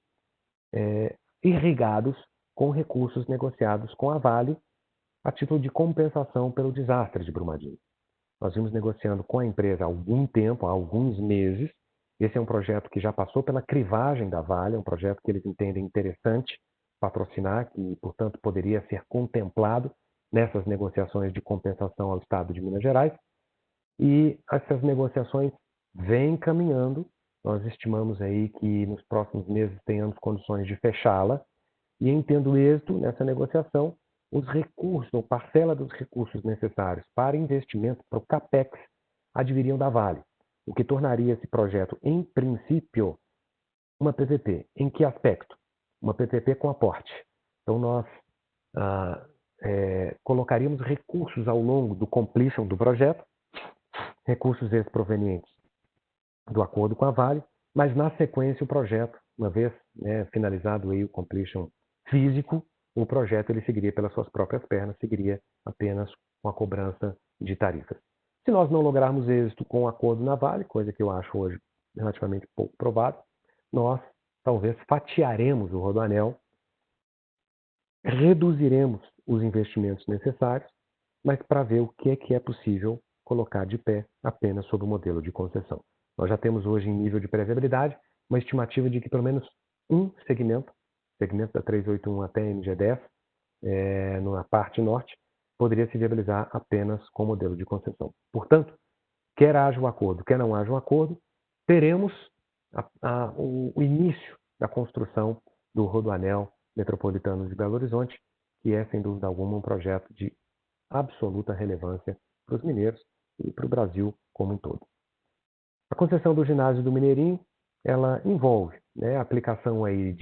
irrigados com recursos negociados com a Vale a título de compensação pelo desastre de Brumadinho. Nós vimos negociando com a empresa há algum tempo, há alguns meses. Esse é um projeto que já passou pela crivagem da Vale, é um projeto que eles entendem interessante patrocinar, que, portanto, poderia ser contemplado nessas negociações de compensação ao Estado de Minas Gerais. E essas negociações vêm caminhando. Nós estimamos aí que nos próximos meses tenhamos condições de fechá-la. E em tendo êxito nessa negociação, os recursos, ou parcela dos recursos necessários para investimento, para o CAPEX, adviriam da Vale, o que tornaria esse projeto, em princípio, uma PPP. Em que aspecto? Uma PPP com aporte. Então, nós colocaríamos recursos ao longo do completion do projeto, recursos esses provenientes do acordo com a Vale, mas na sequência o projeto, uma vez finalizado aí o completion físico, o projeto ele seguiria pelas suas próprias pernas, seguiria apenas com a cobrança de tarifas. Se nós não lograrmos êxito com o acordo na Vale, coisa que eu acho hoje relativamente pouco provável, nós talvez fatiaremos o rodoanel, reduziremos os investimentos necessários, mas para ver o que é possível colocar de pé apenas sob o modelo de concessão. Nós já temos hoje em nível de previsibilidade uma estimativa de que pelo menos um segmento da 381 até MG10, na parte norte, poderia se viabilizar apenas com o modelo de concessão. Portanto, quer haja um acordo, quer não haja um acordo, teremos o início da construção do Rodoanel Metropolitano de Belo Horizonte, que é, sem dúvida alguma, um projeto de absoluta relevância para os mineiros e para o Brasil como um todo. A concessão do ginásio do Mineirinho, ela envolve, né, a aplicação aí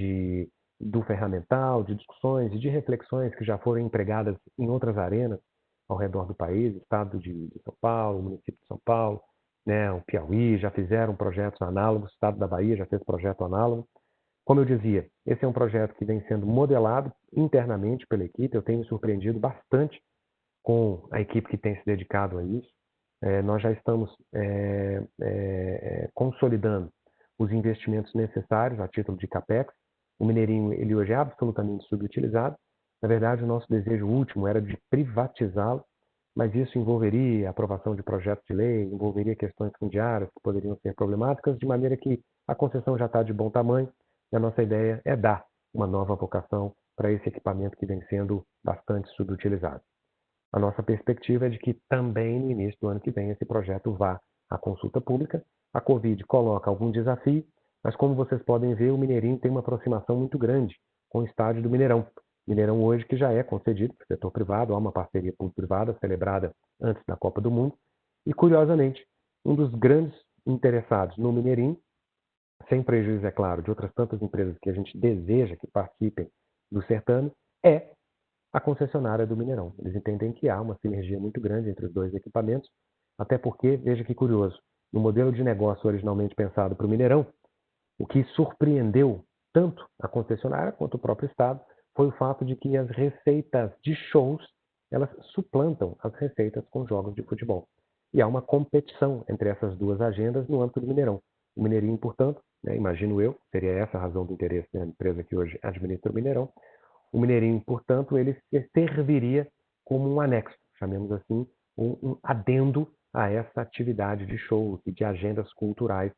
do ferramental, de discussões e de reflexões que já foram empregadas em outras arenas ao redor do país, estado de São Paulo, município de São Paulo, né, o Piauí já fizeram projetos análogos, o estado da Bahia já fez projeto análogo. Como eu dizia, esse é um projeto que vem sendo modelado internamente pela equipe, eu tenho me surpreendido bastante com a equipe que tem se dedicado a isso. Nós já estamos consolidando os investimentos necessários a título de CAPEX. O Mineirinho ele hoje é absolutamente subutilizado. Na verdade, o nosso desejo último era de privatizá-lo, mas isso envolveria a aprovação de projetos de lei, envolveria questões fundiárias que poderiam ser problemáticas, de maneira que a concessão já está de bom tamanho e a nossa ideia é dar uma nova vocação para esse equipamento que vem sendo bastante subutilizado. A nossa perspectiva é de que também no início do ano que vem esse projeto vá à consulta pública. A Covid coloca algum desafio, mas como vocês podem ver, o Mineirinho tem uma aproximação muito grande com o estádio do Mineirão. Mineirão hoje que já é concedido para o setor privado, há uma parceria público-privada celebrada antes da Copa do Mundo. E, curiosamente, um dos grandes interessados no Mineirinho, sem prejuízo, é claro, de outras tantas empresas que a gente deseja que participem do certame, é a concessionária do Mineirão. Eles entendem que há uma sinergia muito grande entre os dois equipamentos, até porque, veja que curioso, no modelo de negócio originalmente pensado para o Mineirão, o que surpreendeu tanto a concessionária quanto o próprio Estado foi o fato de que as receitas de shows elas suplantam as receitas com jogos de futebol. E há uma competição entre essas duas agendas no âmbito do Mineirão. O Mineirinho, portanto, imagino eu, seria essa a razão do interesse da empresa que hoje administra o Mineirão, o Mineirinho, portanto, ele serviria como um anexo, chamemos assim, um adendo a essa atividade de shows e de agendas culturais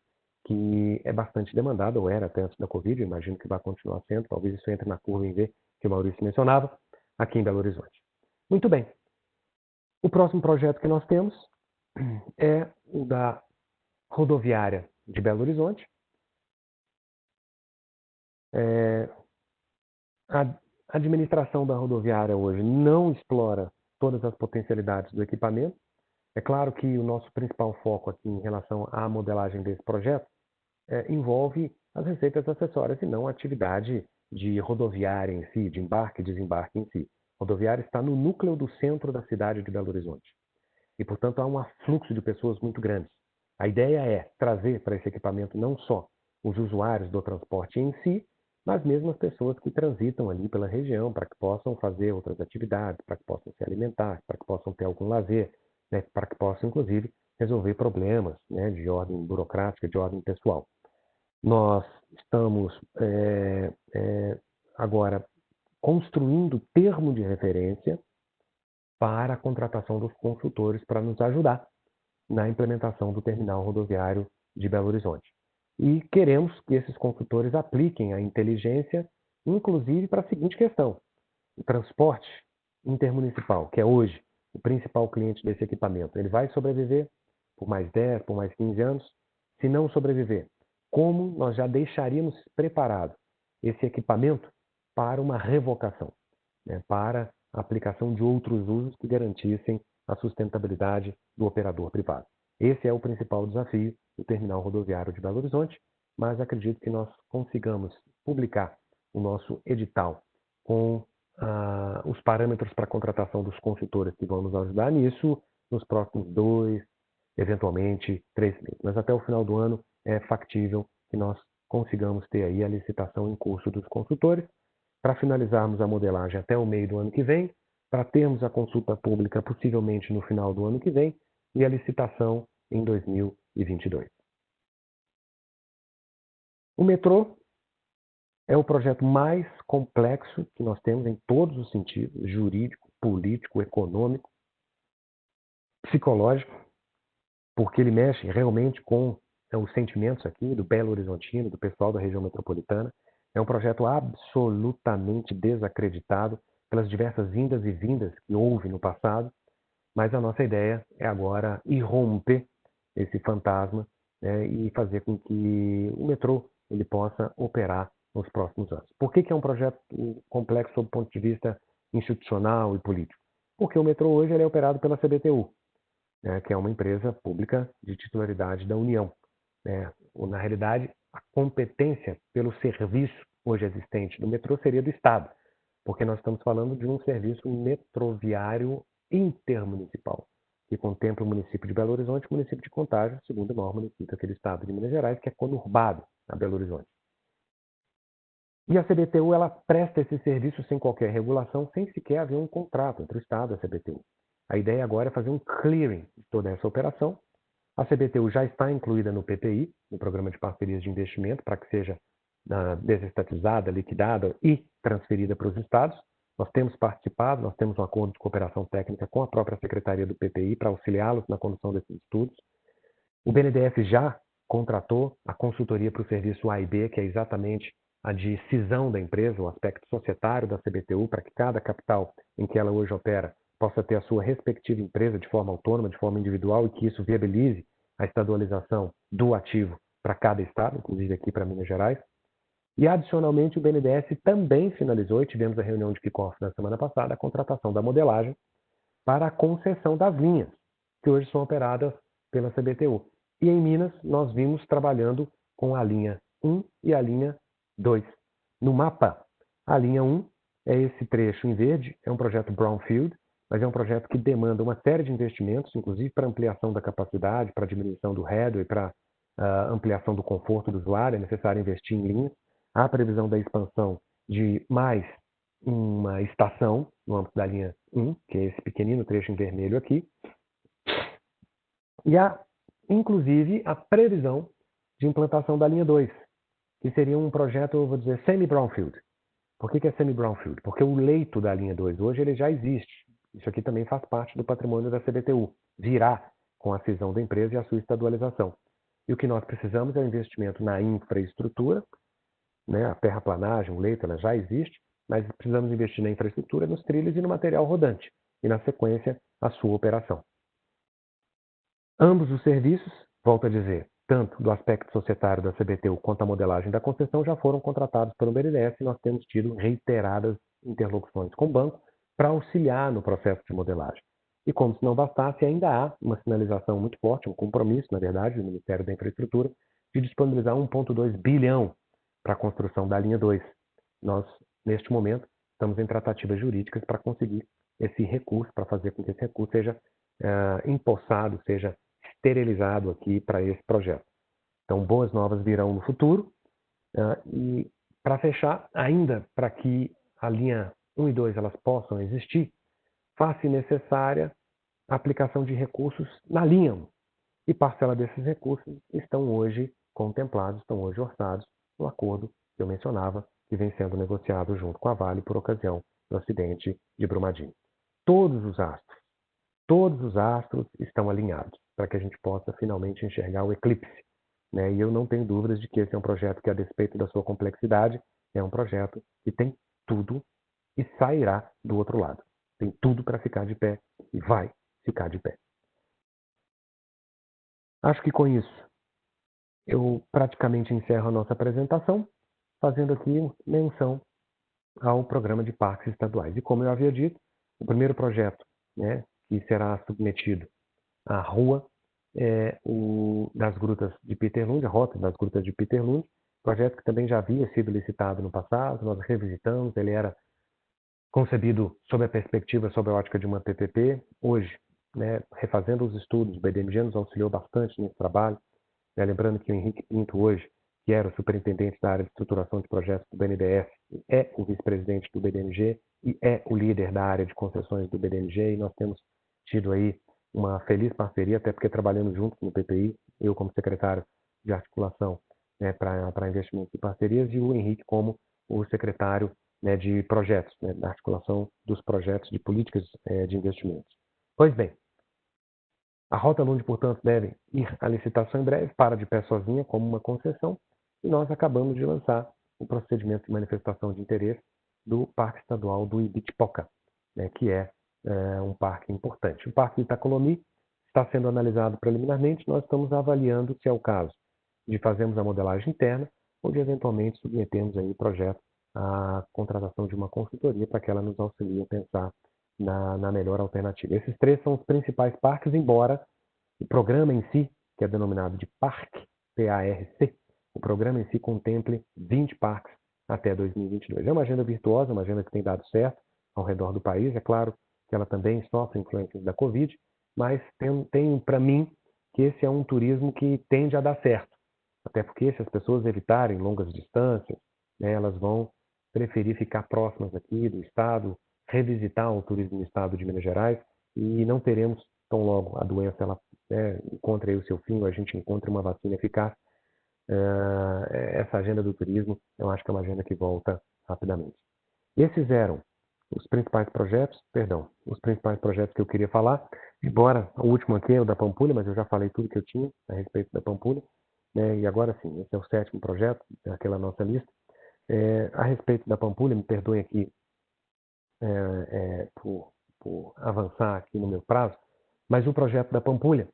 que é bastante demandada, ou era até antes da Covid, imagino que vai continuar sendo, talvez isso entre na curva em V que o Maurício mencionava, aqui em Belo Horizonte. Muito bem. O próximo projeto que nós temos é o da rodoviária de Belo Horizonte. A administração da rodoviária hoje não explora todas as potencialidades do equipamento. É claro que o nosso principal foco aqui em relação à modelagem desse projeto envolve as receitas acessórias e não a atividade de rodoviária em si, de embarque e desembarque em si. A rodoviária está no núcleo do centro da cidade de Belo Horizonte. E, portanto, há um afluxo de pessoas muito grande. A ideia é trazer para esse equipamento não só os usuários do transporte em si, mas mesmo as pessoas que transitam ali pela região para que possam fazer outras atividades, para que possam se alimentar, para que possam ter algum lazer, né, para que possam, inclusive, resolver problemas, né, de ordem burocrática, de ordem pessoal. Nós estamos agora construindo termo de referência para a contratação dos consultores para nos ajudar na implementação do terminal rodoviário de Belo Horizonte. E queremos que esses consultores apliquem a inteligência, inclusive para a seguinte questão: o transporte intermunicipal, que é hoje o principal cliente desse equipamento, ele vai sobreviver por mais 10, por mais 15 anos? Se não sobreviver, como nós já deixaríamos preparado esse equipamento para uma revocação, né, para a aplicação de outros usos que garantissem a sustentabilidade do operador privado. Esse é o principal desafio do terminal rodoviário de Belo Horizonte, mas acredito que nós consigamos publicar o nosso edital com os parâmetros para a contratação dos consultores que vão nos ajudar nisso nos próximos 2, eventualmente 3 meses. Mas até o final do ano é factível que nós consigamos ter aí a licitação em curso dos consultores, para finalizarmos a modelagem até o meio do ano que vem, para termos a consulta pública possivelmente no final do ano que vem e a licitação em 2022. O metrô é o projeto mais complexo que nós temos em todos os sentidos, jurídico, político, econômico, psicológico, porque ele mexe realmente com os sentimentos aqui do Belo Horizontino, do pessoal da região metropolitana. É um projeto absolutamente desacreditado pelas diversas indas e vindas que houve no passado, mas a nossa ideia é agora irromper esse fantasma né, e fazer com que o metrô ele possa operar nos próximos anos. Por que é um projeto complexo sob o ponto de vista institucional e político? Porque o metrô hoje ele é operado pela CBTU, né, que é uma empresa pública de titularidade da União. Né? Na realidade, a competência pelo serviço hoje existente do metrô seria do Estado, porque nós estamos falando de um serviço metroviário intermunicipal, que contempla o município de Belo Horizonte e o município de Contagem, o segundo maior município daquele estado de Minas Gerais, que é conurbado a Belo Horizonte. E a CBTU ela presta esse serviço sem qualquer regulação, sem sequer haver um contrato entre o Estado e a CBTU. A ideia agora é fazer um clearing de toda essa operação. A CBTU já está incluída no PPI, no Programa de Parcerias de Investimento, para que seja desestatizada, liquidada e transferida para os estados. Nós temos participado, nós temos um acordo de cooperação técnica com a própria Secretaria do PPI para auxiliá-los na condução desses estudos. O BNDES já contratou a consultoria para o serviço A e B, que é exatamente a de cisão da empresa, o aspecto societário da CBTU, para que cada capital em que ela hoje opera possa ter a sua respectiva empresa de forma autônoma, de forma individual, e que isso viabilize a estadualização do ativo para cada estado, inclusive aqui para Minas Gerais. E, adicionalmente, o BNDES também finalizou, e tivemos a reunião de kickoff na semana passada, a contratação da modelagem para a concessão das linhas, que hoje são operadas pela CBTU. E em Minas, nós vimos trabalhando com a linha 1 e a linha 2. No mapa, a linha 1 é esse trecho em verde, é um projeto Brownfield, mas é um projeto que demanda uma série de investimentos, inclusive para ampliação da capacidade, para diminuição do headway, para ampliação do conforto do usuário, é necessário investir em linhas. Há previsão da expansão de mais uma estação no âmbito da linha 1, que é esse pequenino trecho em vermelho aqui. E há, inclusive, a previsão de implantação da linha 2, que seria um projeto, eu vou dizer, semi-brownfield. Por que é semi-brownfield? Porque o leito da linha 2 hoje ele já existe. Isso aqui também faz parte do patrimônio da CBTU. Virá com a cisão da empresa e a sua estadualização. E o que nós precisamos é um investimento na infraestrutura, né? A terraplanagem, o leito, ela já existe, mas precisamos investir na infraestrutura, nos trilhos e no material rodante. E, na sequência, a sua operação. Ambos os serviços, volto a dizer, tanto do aspecto societário da CBTU quanto a modelagem da concessão, já foram contratados pelo BNDES e nós temos tido reiteradas interlocuções com o banco para auxiliar no processo de modelagem. E como se não bastasse, ainda há uma sinalização muito forte, um compromisso, na verdade, do Ministério da Infraestrutura, de disponibilizar 1,2 bilhão para a construção da linha 2. Nós, neste momento, estamos em tratativas jurídicas para conseguir esse recurso, para fazer com que esse recurso seja empossado, seja esterilizado aqui para esse projeto. Então, boas novas virão no futuro. E, para fechar, ainda para que a linha 1 e 2 elas possam existir, faz-se necessária a aplicação de recursos na linha 1. E parcela desses recursos estão hoje contemplados, estão hoje orçados no acordo que eu mencionava, que vem sendo negociado junto com a Vale por ocasião do acidente de Brumadinho. Todos os astros estão alinhados para que a gente possa finalmente enxergar o eclipse. Né? E eu não tenho dúvidas de que esse é um projeto que, a despeito da sua complexidade, é um projeto que tem tudo e sairá do outro lado. Tem tudo para ficar de pé e vai ficar de pé. Acho que com isso eu praticamente encerro a nossa apresentação, fazendo aqui menção ao programa de parques estaduais. E como eu havia dito, o primeiro projeto, né, que será submetido à rua é o das Grutas de Peter Lund, a Rota das Grutas de Peter Lund, projeto que também já havia sido licitado no passado, nós revisitamos, ele era concebido sob a perspectiva, sob a ótica de uma PPP. Hoje, né, refazendo os estudos, o BDMG nos auxiliou bastante nesse trabalho. Né, lembrando que o Henrique Pinto hoje, que era o superintendente da área de estruturação de projetos do BNDES, é o vice-presidente do BDMG e é o líder da área de concessões do BDMG, e nós temos tido aí uma feliz parceria, até porque trabalhamos juntos no PPI, eu como secretário de articulação, né, para investimentos e parcerias, e o Henrique como o secretário, né, de projetos, né, da articulação dos projetos de políticas de investimentos. Pois bem, a Rota Lund, portanto, deve ir à licitação em breve, para de pé sozinha, como uma concessão, e nós acabamos de lançar o procedimento de manifestação de interesse do Parque Estadual do Ibitipoca, né, que é um parque importante. O Parque Itacolomi está sendo analisado preliminarmente, nós estamos avaliando se é o caso de fazermos a modelagem interna ou de eventualmente submetermos aí o projeto à contratação de uma consultoria para que ela nos auxilie a pensar na melhor alternativa. Esses 3 são os principais parques, embora o programa em si, que é denominado de PARC, P-A-R-C, o programa em si contemple 20 parques até 2022. É uma agenda virtuosa, uma agenda que tem dado certo ao redor do país. É claro que ela também sofre influências da Covid, mas tem para mim que esse é um turismo que tende a dar certo. Até porque se as pessoas evitarem longas distâncias, né, elas vão preferir ficar próximas aqui do estado, revisitar o turismo no estado de Minas Gerais e não teremos, tão logo a doença ela, encontre aí o seu fim, ou a gente encontre uma vacina eficaz, essa agenda do turismo, eu acho que é uma agenda que volta rapidamente. Esses eram os principais projetos que eu queria falar, embora o último aqui é o da Pampulha, mas eu já falei tudo que eu tinha a respeito da Pampulha, né? E agora sim, esse é o 7º projeto daquela nossa lista. A respeito da Pampulha, me perdoem aqui por avançar aqui no meu prazo, mas o projeto da Pampulha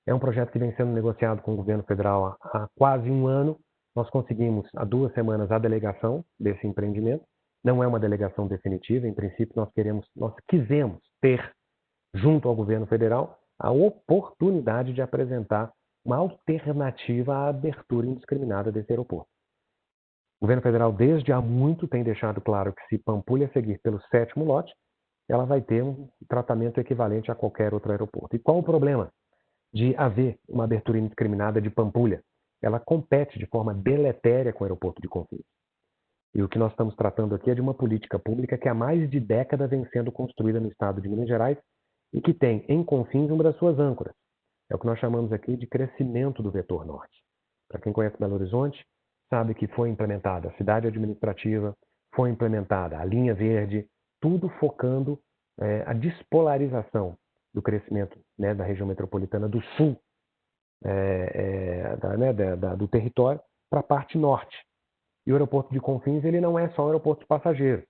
é um projeto que vem sendo negociado com o governo federal há quase um ano. Nós conseguimos, há 2 semanas, a delegação desse empreendimento. Não é uma delegação definitiva. Em princípio, nós quisemos ter, junto ao governo federal, a oportunidade de apresentar uma alternativa à abertura indiscriminada desse aeroporto. O governo federal, desde há muito, tem deixado claro que se Pampulha seguir pelo 7º lote, ela vai ter um tratamento equivalente a qualquer outro aeroporto. E qual o problema de haver uma abertura indiscriminada de Pampulha? Ela compete de forma deletéria com o aeroporto de Confins. E o que nós estamos tratando aqui é de uma política pública que há mais de década vem sendo construída no estado de Minas Gerais e que tem em Confins uma das suas âncoras. É o que nós chamamos aqui de crescimento do vetor norte. Para quem conhece Belo Horizonte, sabe que foi implementada a cidade administrativa, foi implementada a linha verde, tudo focando a despolarização do crescimento, né, da região metropolitana do sul do território para a parte norte. E o aeroporto de Confins ele não é só um aeroporto de passageiros.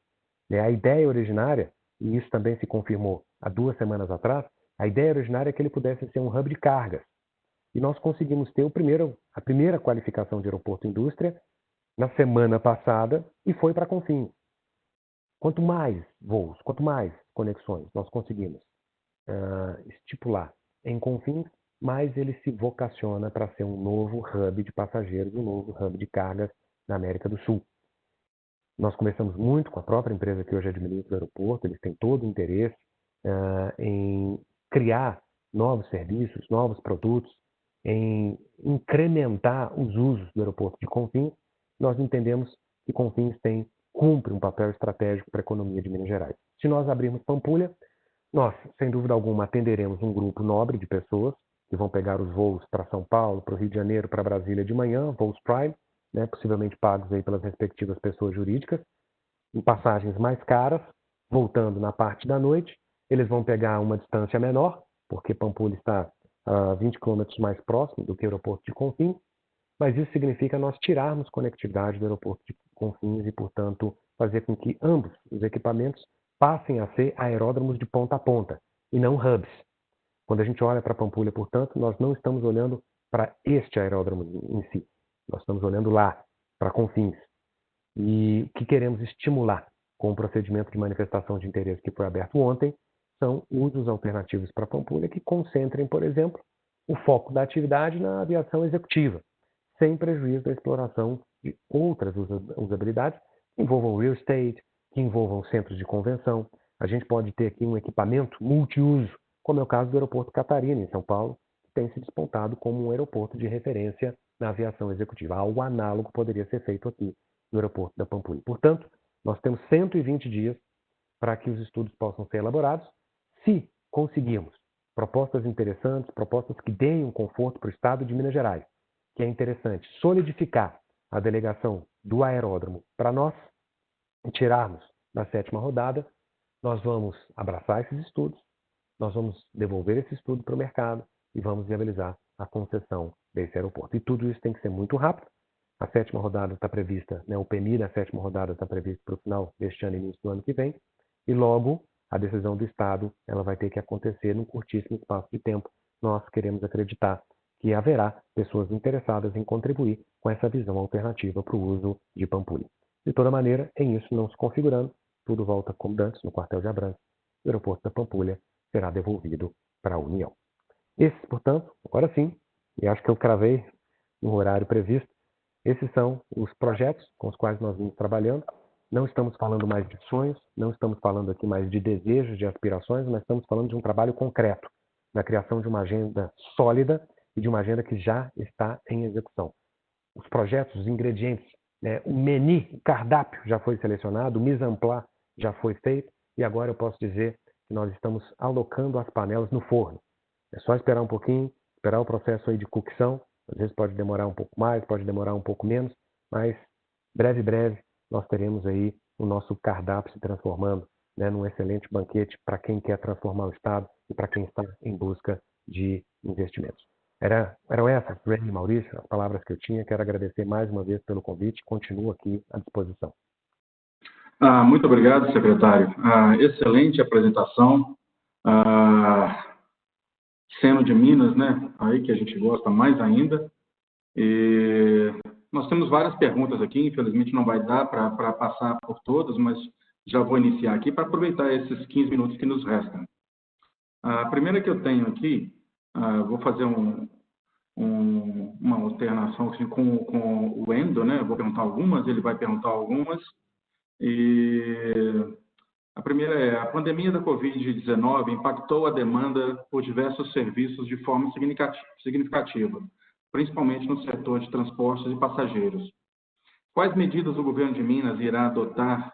A ideia originária, e isso também se confirmou há 2 semanas atrás, a ideia originária é que ele pudesse ser um hub de cargas. E nós conseguimos ter a primeira qualificação de aeroporto-indústria na semana passada e foi para Confins. Quanto mais voos, quanto mais conexões nós conseguimos estipular em Confins, mais ele se vocaciona para ser um novo hub de passageiros, um novo hub de cargas na América do Sul. Nós conversamos muito com a própria empresa que hoje administra o aeroporto, eles têm todo o interesse em criar novos serviços, novos produtos, em incrementar os usos do aeroporto de Confins. Nós entendemos que Confins cumpre um papel estratégico para a economia de Minas Gerais. Se nós abrirmos Pampulha, nós, sem dúvida alguma, atenderemos um grupo nobre de pessoas que vão pegar os voos para São Paulo, para o Rio de Janeiro, para Brasília de manhã, voos Prime, né, possivelmente pagos aí pelas respectivas pessoas jurídicas, em passagens mais caras, voltando na parte da noite. Eles vão pegar uma distância menor, porque Pampulha está a 20 quilômetros mais próximo do que o aeroporto de Confins, mas isso significa nós tirarmos conectividade do aeroporto de Confins e, portanto, fazer com que ambos os equipamentos passem a ser aeródromos de ponta a ponta, e não hubs. Quando a gente olha para Pampulha, portanto, nós não estamos olhando para este aeródromo em si. Nós estamos olhando lá, para Confins. E o que queremos estimular com o procedimento de manifestação de interesse que foi aberto ontem são usos alternativos para Pampulha que concentrem, por exemplo, o foco da atividade na aviação executiva, sem prejuízo da exploração de outras usabilidades que envolvam real estate, que envolvam centros de convenção. A gente pode ter aqui um equipamento multiuso, como é o caso do aeroporto Catarina, em São Paulo, que tem se despontado como um aeroporto de referência na aviação executiva. Algo análogo poderia ser feito aqui no aeroporto da Pampulha. Portanto, nós temos 120 dias para que os estudos possam ser elaborados. Se conseguirmos propostas interessantes, propostas que deem um conforto para o Estado de Minas Gerais, que é interessante solidificar a delegação do aeródromo para nós e tirarmos da 7ª rodada, nós vamos abraçar esses estudos, nós vamos devolver esse estudo para o mercado e vamos viabilizar a concessão desse aeroporto. E tudo isso tem que ser muito rápido. A 7ª rodada está prevista, o PMI da 7ª rodada está previsto para o final deste ano e início do ano que vem, e logo a decisão do Estado ela vai ter que acontecer num curtíssimo espaço de tempo, nós queremos acreditar que haverá pessoas interessadas em contribuir com essa visão alternativa para o uso de Pampulha. De toda maneira, em isso não se configurando, tudo volta como antes no quartel de Abrantes. O aeroporto da Pampulha será devolvido para a União. Esses, portanto, agora sim, e acho que eu cravei no horário previsto, esses são os projetos com os quais nós vimos trabalhando. Não estamos falando mais de sonhos, não estamos falando aqui mais de desejos, de aspirações, mas estamos falando de um trabalho concreto, na criação de uma agenda sólida e de uma agenda que já está em execução. Os projetos, os ingredientes, o menu, o cardápio já foi selecionado, o mise en place já foi feito e agora eu posso dizer que nós estamos alocando as panelas no forno. É só esperar um pouquinho, esperar o processo aí de cocção. Às vezes pode demorar um pouco mais, pode demorar um pouco menos, mas breve, nós teremos aí o nosso cardápio se transformando num excelente banquete para quem quer transformar o Estado e para quem está em busca de investimentos. Eram essas, Ray e Maurício, as palavras que eu tinha. Quero agradecer mais uma vez pelo convite. Continuo aqui à disposição. Muito obrigado, secretário. Excelente apresentação. Sendo de Minas, né? Aí que a gente gosta mais ainda. E nós temos várias perguntas aqui, infelizmente não vai dar para passar por todas, mas já vou iniciar aqui para aproveitar esses 15 minutos que nos restam. A primeira que eu tenho aqui, vou fazer uma alternação assim, com o Endo, né? Eu vou perguntar algumas, ele vai perguntar algumas. E a primeira é: a pandemia da Covid-19 impactou a demanda por diversos serviços de forma significativa, principalmente no setor de transportes e passageiros. Quais medidas o governo de Minas irá adotar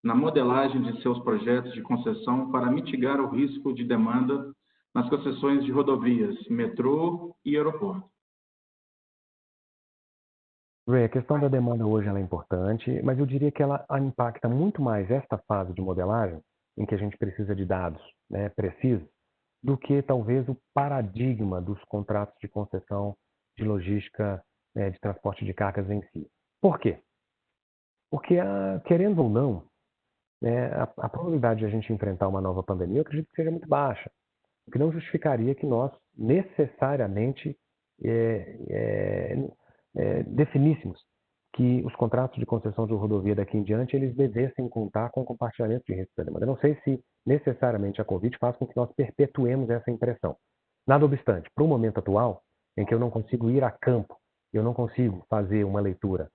na modelagem de seus projetos de concessão para mitigar o risco de demanda nas concessões de rodovias, metrô e aeroporto? Ray, a questão da demanda hoje ela é importante, mas eu diria que ela impacta muito mais esta fase de modelagem, em que a gente precisa de dados precisos, do que talvez o paradigma dos contratos de concessão de logística de transporte de cargas em si. Por quê? Porque, querendo ou não, a probabilidade de a gente enfrentar uma nova pandemia, eu acredito que seja muito baixa, o que não justificaria que nós necessariamente definíssemos que os contratos de concessão de rodovia daqui em diante eles devessem contar com compartilhamento de risco da demanda. Eu não sei se necessariamente a Covid faz com que nós perpetuemos essa impressão. Nada obstante, para o momento atual, em que eu não consigo ir a campo, eu não consigo fazer uma leitura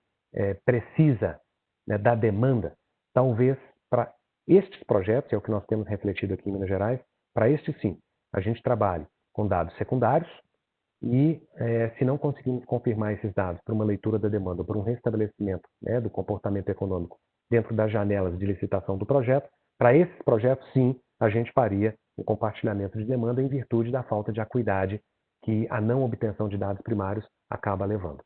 precisa da demanda, talvez para estes projetos, é o que nós temos refletido aqui em Minas Gerais, para estes sim, a gente trabalhe com dados secundários e, se não conseguimos confirmar esses dados por uma leitura da demanda, por um restabelecimento do comportamento econômico dentro das janelas de licitação do projeto, para esses projetos, sim, a gente faria um compartilhamento de demanda em virtude da falta de acuidade que a não obtenção de dados primários acaba levando.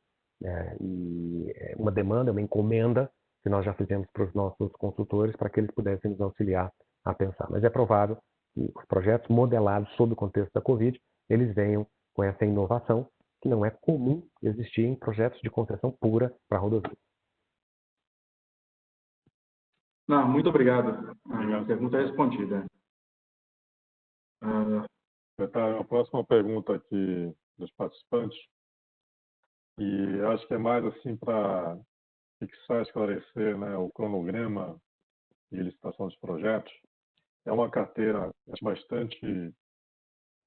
E uma demanda, uma encomenda que nós já fizemos para os nossos consultores para que eles pudessem nos auxiliar a pensar. Mas é provável que os projetos modelados sob o contexto da Covid, eles venham com essa inovação que não é comum existir em projetos de concessão pura para rodovia. Não, muito obrigado. A pergunta é respondida. A próxima pergunta aqui dos participantes, e acho que é mais assim para fixar, esclarecer o cronograma de licitação dos projetos. É uma carteira bastante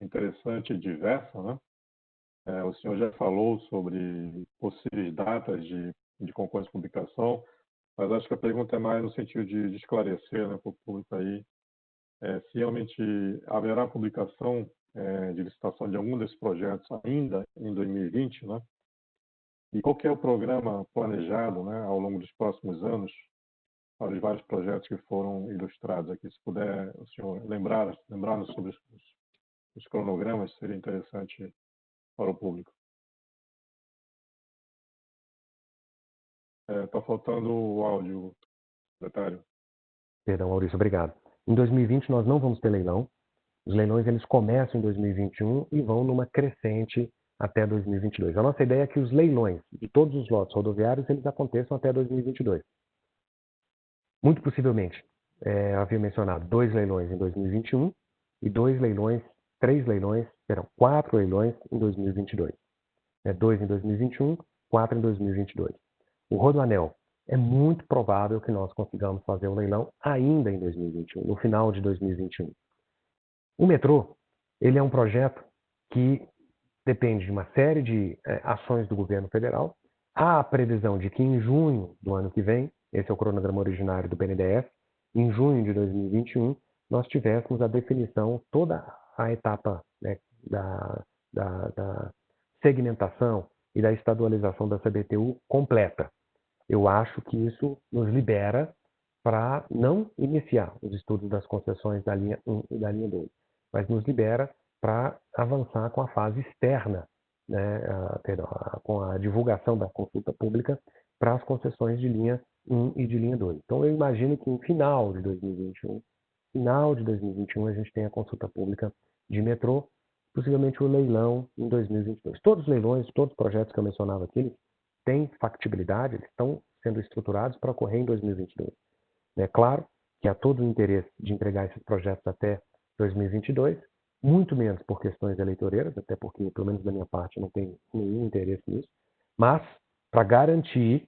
interessante e diversa, né? O senhor já falou sobre possíveis datas de concurso de publicação, mas acho que a pergunta é mais no sentido de esclarecer para o público aí se realmente haverá publicação de licitação de algum desses projetos ainda em 2020, né? E qual que é o programa planejado ao longo dos próximos anos para os vários projetos que foram ilustrados aqui? Se puder o senhor lembrar-nos sobre os cronogramas, seria interessante para o público. Está faltando o áudio, secretário. Perdão, Maurício, obrigado. Em 2020 nós não vamos ter leilão. Os leilões eles começam em 2021 e vão numa crescente até 2022. A nossa ideia é que os leilões de todos os lotes rodoviários eles aconteçam até 2022. Muito possivelmente, havia mencionado 2 leilões em 2021 e 2 leilões 4 leilões em 2022. 2 em 2021, 4 em 2022. O Rodoanel, é muito provável que nós consigamos fazer o leilão ainda em 2021, no final de 2021. O metrô, ele é um projeto que depende de uma série de ações do governo federal. Há a previsão de que em junho do ano que vem, esse é o cronograma originário do BNDES, em junho de 2021, nós tivéssemos a definição, toda a etapa, né, da segmentação e da estadualização da CBTU completa. Eu acho que isso nos libera para não iniciar os estudos das concessões da linha 1 e da linha 2, mas nos libera para avançar com a fase externa, né, com a divulgação da consulta pública para as concessões de linha 1 e de linha 2. Então, eu imagino que no final de 2021, a gente tenha a consulta pública de metrô, possivelmente o leilão em 2022. Todos os leilões, todos os projetos que eu mencionava aqui, eles têm factibilidade, eles estão sendo estruturados para ocorrer em 2022. É claro que há todo o interesse de entregar esses projetos até 2022, muito menos por questões eleitoreiras, até porque, pelo menos da minha parte, eu não tenho nenhum interesse nisso, mas para garantir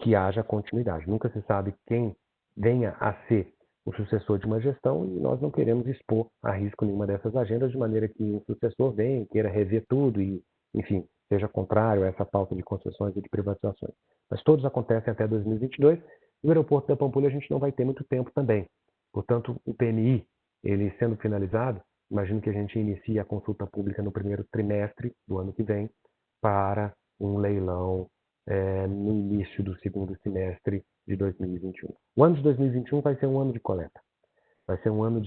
que haja continuidade. Nunca se sabe quem venha a ser o sucessor de uma gestão e nós não queremos expor a risco nenhuma dessas agendas, de maneira que o sucessor venha, queira rever tudo e, enfim, seja contrário a essa pauta de concessões e de privatizações. Mas todos acontecem até 2022. No aeroporto da Pampulha a gente não vai ter muito tempo também. Portanto, o PMI, ele sendo finalizado, imagino que a gente inicie a consulta pública no primeiro trimestre do ano que vem para um leilão no início do segundo semestre de 2021. O ano de 2021 vai ser um ano de coleta. Vai ser um ano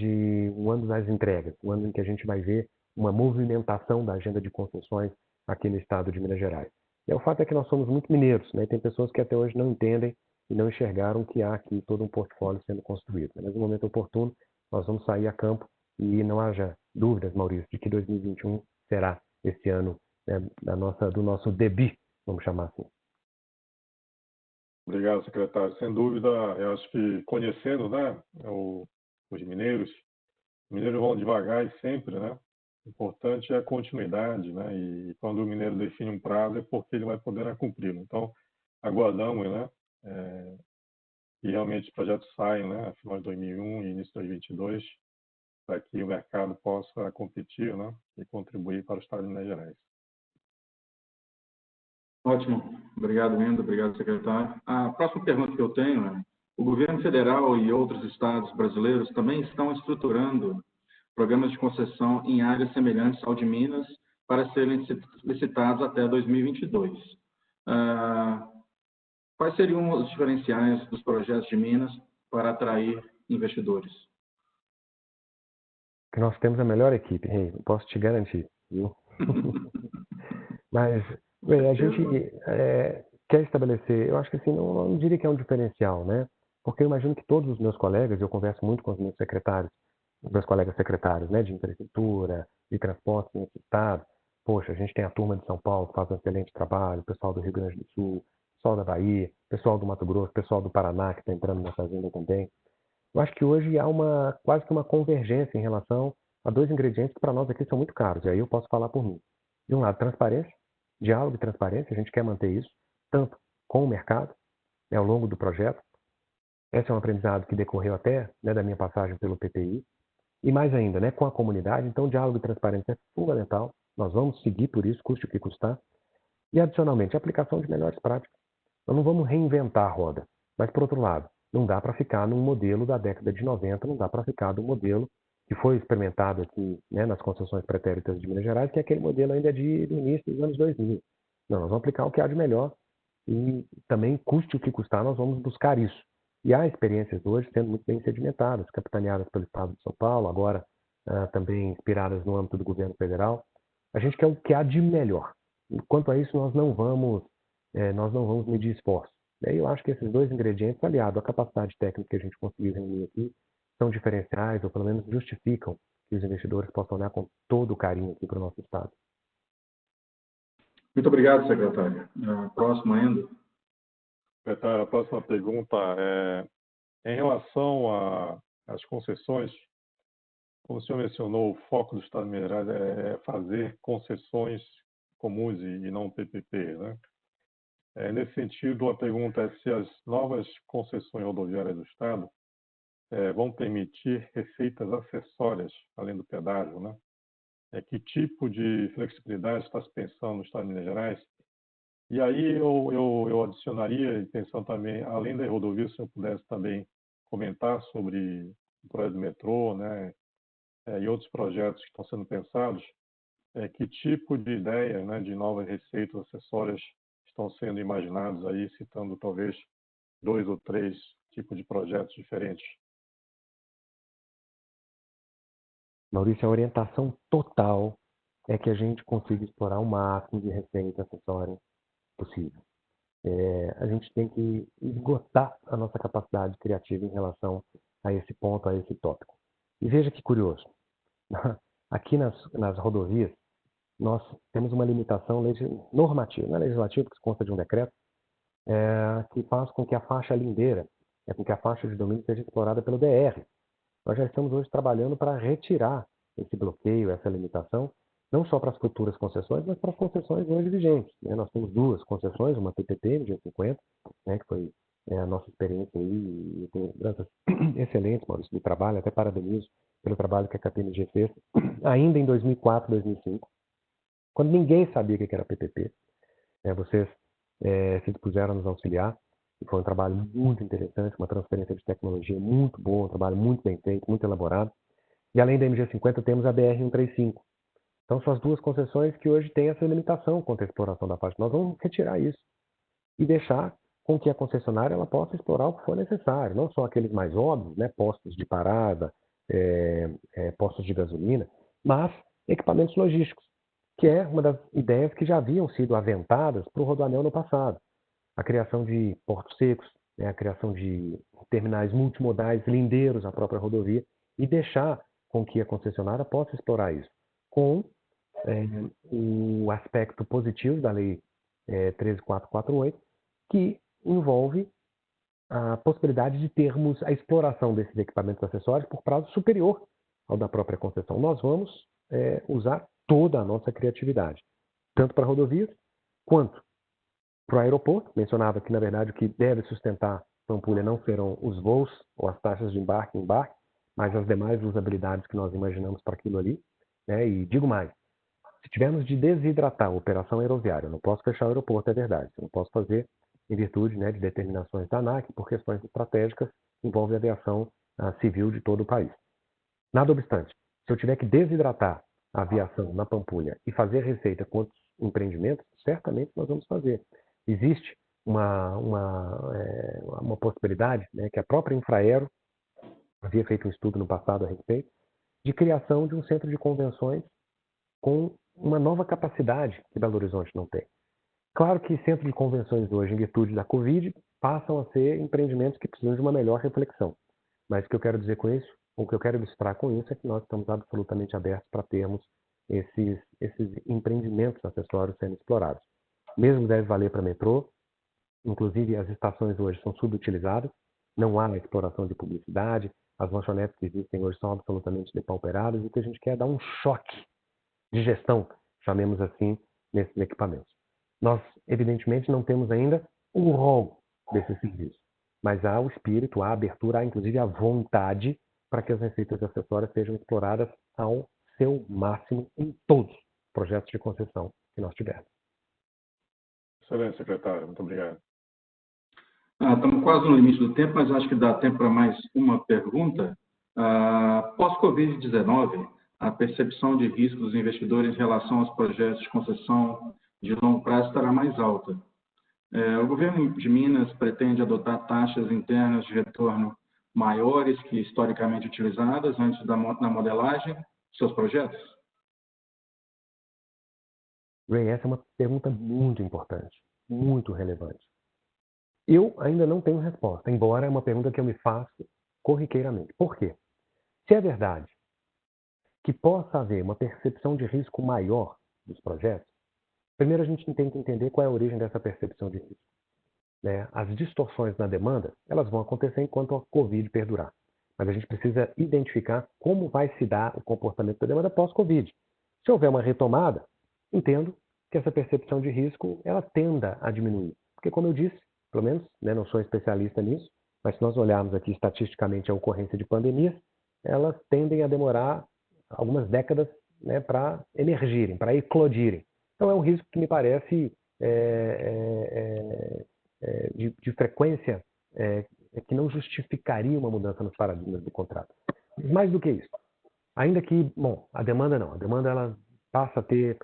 das entregas, um ano em que a gente vai ver uma movimentação da agenda de concessões aqui no estado de Minas Gerais. E o fato é que nós somos muito mineiros, né? Tem pessoas que até hoje não entendem e não enxergaram que há aqui todo um portfólio sendo construído. Mas no momento oportuno, nós vamos sair a campo e não haja dúvidas, Maurício, de que 2021 será esse ano, né, do nosso debut, vamos chamar assim. Obrigado, secretário. Sem dúvida, eu acho que conhecendo, né, os mineiros vão devagar e sempre, né? O importante é a continuidade, né? E quando o mineiro define um prazo é porque ele vai poder cumpri-lo. Então, aguardamos, né? Que realmente os projetos saiam, né? Final de 2001 e início de 2022, para que o mercado possa competir, né? E contribuir para o estado de Minas Gerais. Ótimo. Obrigado, Endo. Obrigado, secretário. A próxima pergunta que eu tenho é: o governo federal e outros estados brasileiros também estão estruturando programas de concessão em áreas semelhantes ao de Minas para serem licitados até 2022. Quais seriam os diferenciais dos projetos de Minas para atrair investidores? Que nós temos a melhor equipe, Rei, posso te garantir, viu? Mas a gente quer estabelecer, eu acho que assim, não diria que é um diferencial, né? Porque eu imagino que todos os meus colegas, eu converso muito com os meus secretários, os meus colegas secretários, né, de infraestrutura, de transporte nesse estado. Poxa, a gente tem a turma de São Paulo que faz um excelente trabalho, o pessoal do Rio Grande do Sul, o pessoal da Bahia, o pessoal do Mato Grosso, o pessoal do Paraná que está entrando nessa agenda também. Eu acho que hoje há quase que uma convergência em relação a dois ingredientes que para nós aqui são muito caros, e aí eu posso falar por mim. De um lado, transparência, diálogo e transparência, a gente quer manter isso, tanto com o mercado, né, ao longo do projeto. Esse é um aprendizado que decorreu até, né, da minha passagem pelo PPI, e mais ainda, né, com a comunidade. Então, diálogo e transparência é fundamental, nós vamos seguir por isso, custe o que custar. E, adicionalmente, a aplicação de melhores práticas. Nós não vamos reinventar a roda, mas, por outro lado, não dá para ficar num modelo da década de 90, não dá para ficar no modelo que foi experimentado aqui, né, nas concessões pretéritas de Minas Gerais, que é aquele modelo ainda do início dos anos 2000. Não, nós vamos aplicar o que há de melhor e também, custe o que custar, nós vamos buscar isso. E há experiências hoje sendo muito bem sedimentadas, capitaneadas pelo Estado de São Paulo, agora também inspiradas no âmbito do governo federal. A gente quer o que há de melhor. Quanto a isso, nós não vamos medir esforço. E eu acho que esses dois ingredientes, aliado à capacidade técnica que a gente conseguiu reunir aqui, são diferenciais, ou pelo menos justificam que os investidores possam olhar com todo o carinho aqui para o nosso estado. Muito obrigado, secretário. Próximo ainda. Secretário, a próxima pergunta é em relação às concessões. como o senhor mencionou, o foco do Estado de Minas Gerais é fazer concessões comuns e não PPP, né? Nesse sentido, a pergunta é se as novas concessões rodoviárias do Estado vão permitir receitas acessórias, além do pedágio, né? Que tipo de flexibilidade está se pensando no Estado de Minas Gerais? E aí eu adicionaria, pensando também, além das rodovias, se o senhor pudesse também comentar sobre o projeto do metrô, né? E outros projetos que estão sendo pensados, que tipo de ideia, né, de novas receitas acessórias estão sendo imaginados aí, citando talvez 2 ou 3 tipos de projetos diferentes? Maurício, a orientação total é que a gente consiga explorar o máximo de receita acessória possível. A gente tem que esgotar a nossa capacidade criativa em relação a esse ponto, a esse tópico. E veja que curioso, aqui nas rodovias, nós temos uma limitação normativa, não é legislativa, que consta de um decreto, que faz com que a faixa lindeira, com que a faixa de domínio seja explorada pelo DR. Nós já estamos hoje trabalhando para retirar esse bloqueio, essa limitação, não só para as futuras concessões, mas para as concessões hoje vigentes. Nós temos 2 concessões, uma PPP, no dia 50, que foi a nossa experiência aí, e tenho lembranças excelentes, Maurício, do trabalho, até parabenizo pelo trabalho que a KPMG fez, ainda em 2004, 2005, quando ninguém sabia o que era PPP. Vocês se dispuseram a nos auxiliar, e foi um trabalho muito interessante, uma transferência de tecnologia muito boa, um trabalho muito bem feito, muito elaborado. E além da MG50, temos a BR-135. Então, são as 2 concessões que hoje têm essa limitação contra a exploração da faixa. Nós vamos retirar isso e deixar com que a concessionária ela possa explorar o que for necessário, não só aqueles mais óbvios, né, postos de parada, postos de gasolina, mas equipamentos logísticos, que é uma das ideias que já haviam sido aventadas para o Rodoanel no passado. A criação de portos secos, a criação de terminais multimodais lindeiros à própria rodovia e deixar com que a concessionária possa explorar isso, com o aspecto positivo da Lei 13.448, que envolve a possibilidade de termos a exploração desses equipamentos acessórios por prazo superior ao da própria concessão. Nós vamos usar toda a nossa criatividade, tanto para rodovias quanto para o aeroporto. Mencionava que, na verdade, o que deve sustentar Pampulha não serão os voos ou as taxas de embarque e embarque, mas as demais usabilidades que nós imaginamos para aquilo ali. E digo mais, se tivermos de desidratar a operação aeroviária, eu não posso fechar o aeroporto, é verdade. Eu não posso fazer em virtude de determinações da ANAC, por questões estratégicas, envolve a aviação civil de todo o país. Nada obstante, se eu tiver que desidratar a aviação na Pampulha e fazer receita com outros empreendimentos, certamente nós vamos fazer. Existe uma possibilidade, que a própria Infraero havia feito um estudo no passado a respeito, de criação de um centro de convenções com uma nova capacidade que Belo Horizonte não tem. Claro que centros de convenções hoje, em virtude da Covid, passam a ser empreendimentos que precisam de uma melhor reflexão. Mas o que eu quero dizer com isso, o que eu quero ilustrar com isso é que nós estamos absolutamente abertos para termos esses empreendimentos acessórios sendo explorados. Mesmo deve valer para metrô, inclusive as estações hoje são subutilizadas, não há exploração de publicidade, as lanchonetes que existem hoje são absolutamente depauperadas e o que a gente quer é dar um choque de gestão, chamemos assim, nesses equipamentos. Nós, evidentemente, não temos ainda o rol desses serviços, mas há o espírito, há a abertura, há inclusive a vontade para que as receitas acessórias sejam exploradas ao seu máximo em todos os projetos de concessão que nós tivermos. Excelente, secretário. Muito obrigado. Estamos quase no limite do tempo, mas acho que dá tempo para mais uma pergunta. Pós-Covid-19, a percepção de risco dos investidores em relação aos projetos de concessão de longo prazo estará mais alta. O governo de Minas pretende adotar taxas internas de retorno maiores que historicamente utilizadas antes da modelagem dos seus projetos? Ray, essa é uma pergunta muito importante, muito relevante. Eu ainda não tenho resposta, embora é uma pergunta que eu me faço corriqueiramente. Por quê? Se é verdade que possa haver uma percepção de risco maior dos projetos, primeiro a gente tem que entender qual é a origem dessa percepção de risco. As distorções na demanda, elas vão acontecer enquanto a Covid perdurar. mas a gente precisa identificar como vai se dar o comportamento da demanda pós-Covid. Se houver uma retomada, entendo que essa percepção de risco ela tenda a diminuir. Porque, como eu disse, pelo menos, né, não sou especialista nisso, mas se nós olharmos aqui estatisticamente a ocorrência de pandemias, elas tendem a demorar algumas décadas, né, para emergirem, para eclodirem. Então, é um risco que me parece de frequência que não justificaria uma mudança nos paradigmas do contrato. Mas mais do que isso, ainda que, bom, a demanda não. A demanda ela passa a ter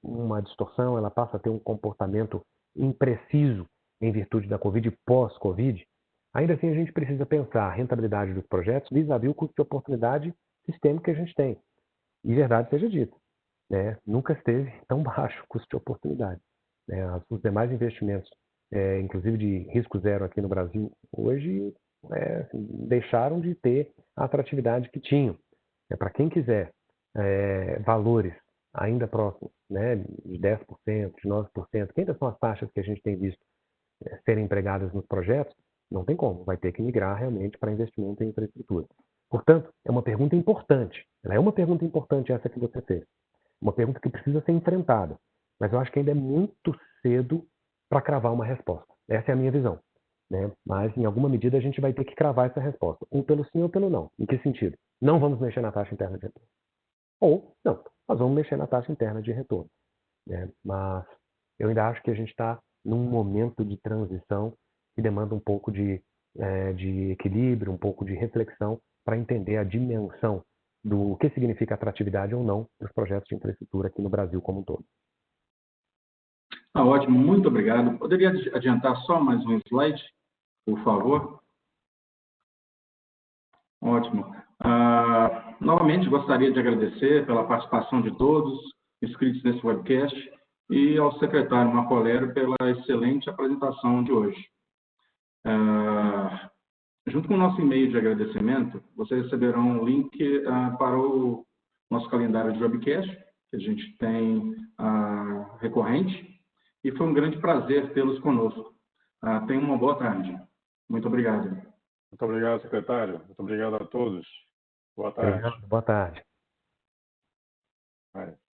uma distorção, ela passa a ter um comportamento impreciso em virtude da Covid e pós-Covid. Ainda assim, a gente precisa pensar a rentabilidade dos projetos vis-à-vis o custo de oportunidade sistêmico que a gente tem. E verdade seja dita, né? Nunca esteve tão baixo o custo de oportunidade. Né? Os demais investimentos, inclusive de risco zero aqui no Brasil, hoje deixaram de ter a atratividade que tinham. Para quem quiser valores ainda próximos, né, de 10%, de 9%, que ainda são as taxas que a gente tem visto serem empregadas nos projetos, não tem como, vai ter que migrar realmente para investimento em infraestrutura. Portanto, é uma pergunta importante. Ela é uma pergunta importante essa que você fez. Uma pergunta que precisa ser enfrentada. Mas eu acho que ainda é muito cedo para cravar uma resposta. Essa é a minha visão. Né? Mas, em alguma medida, a gente vai ter que cravar essa resposta. Ou pelo sim ou pelo não. Em que sentido? Não vamos mexer na taxa interna de retorno. Ou, não, nós vamos mexer na taxa interna de retorno. Né? Mas eu ainda acho que a gente está num momento de transição que demanda um pouco de equilíbrio, um pouco de reflexão para entender a dimensão do que significa atratividade ou não dos projetos de infraestrutura aqui no Brasil como um todo. Ótimo, muito obrigado. Poderia adiantar só mais um slide, por favor? Ótimo. Novamente, gostaria de agradecer pela participação de todos inscritos nesse webcast e ao secretário Marco Aurélio pela excelente apresentação de hoje. Junto com o nosso e-mail de agradecimento, vocês receberão um link para o nosso calendário de webcast, que a gente tem recorrente, e foi um grande prazer tê-los conosco. Tenham uma boa tarde. Muito obrigado. Muito obrigado, secretário. Muito obrigado a todos. Boa tarde. Boa tarde. Vai.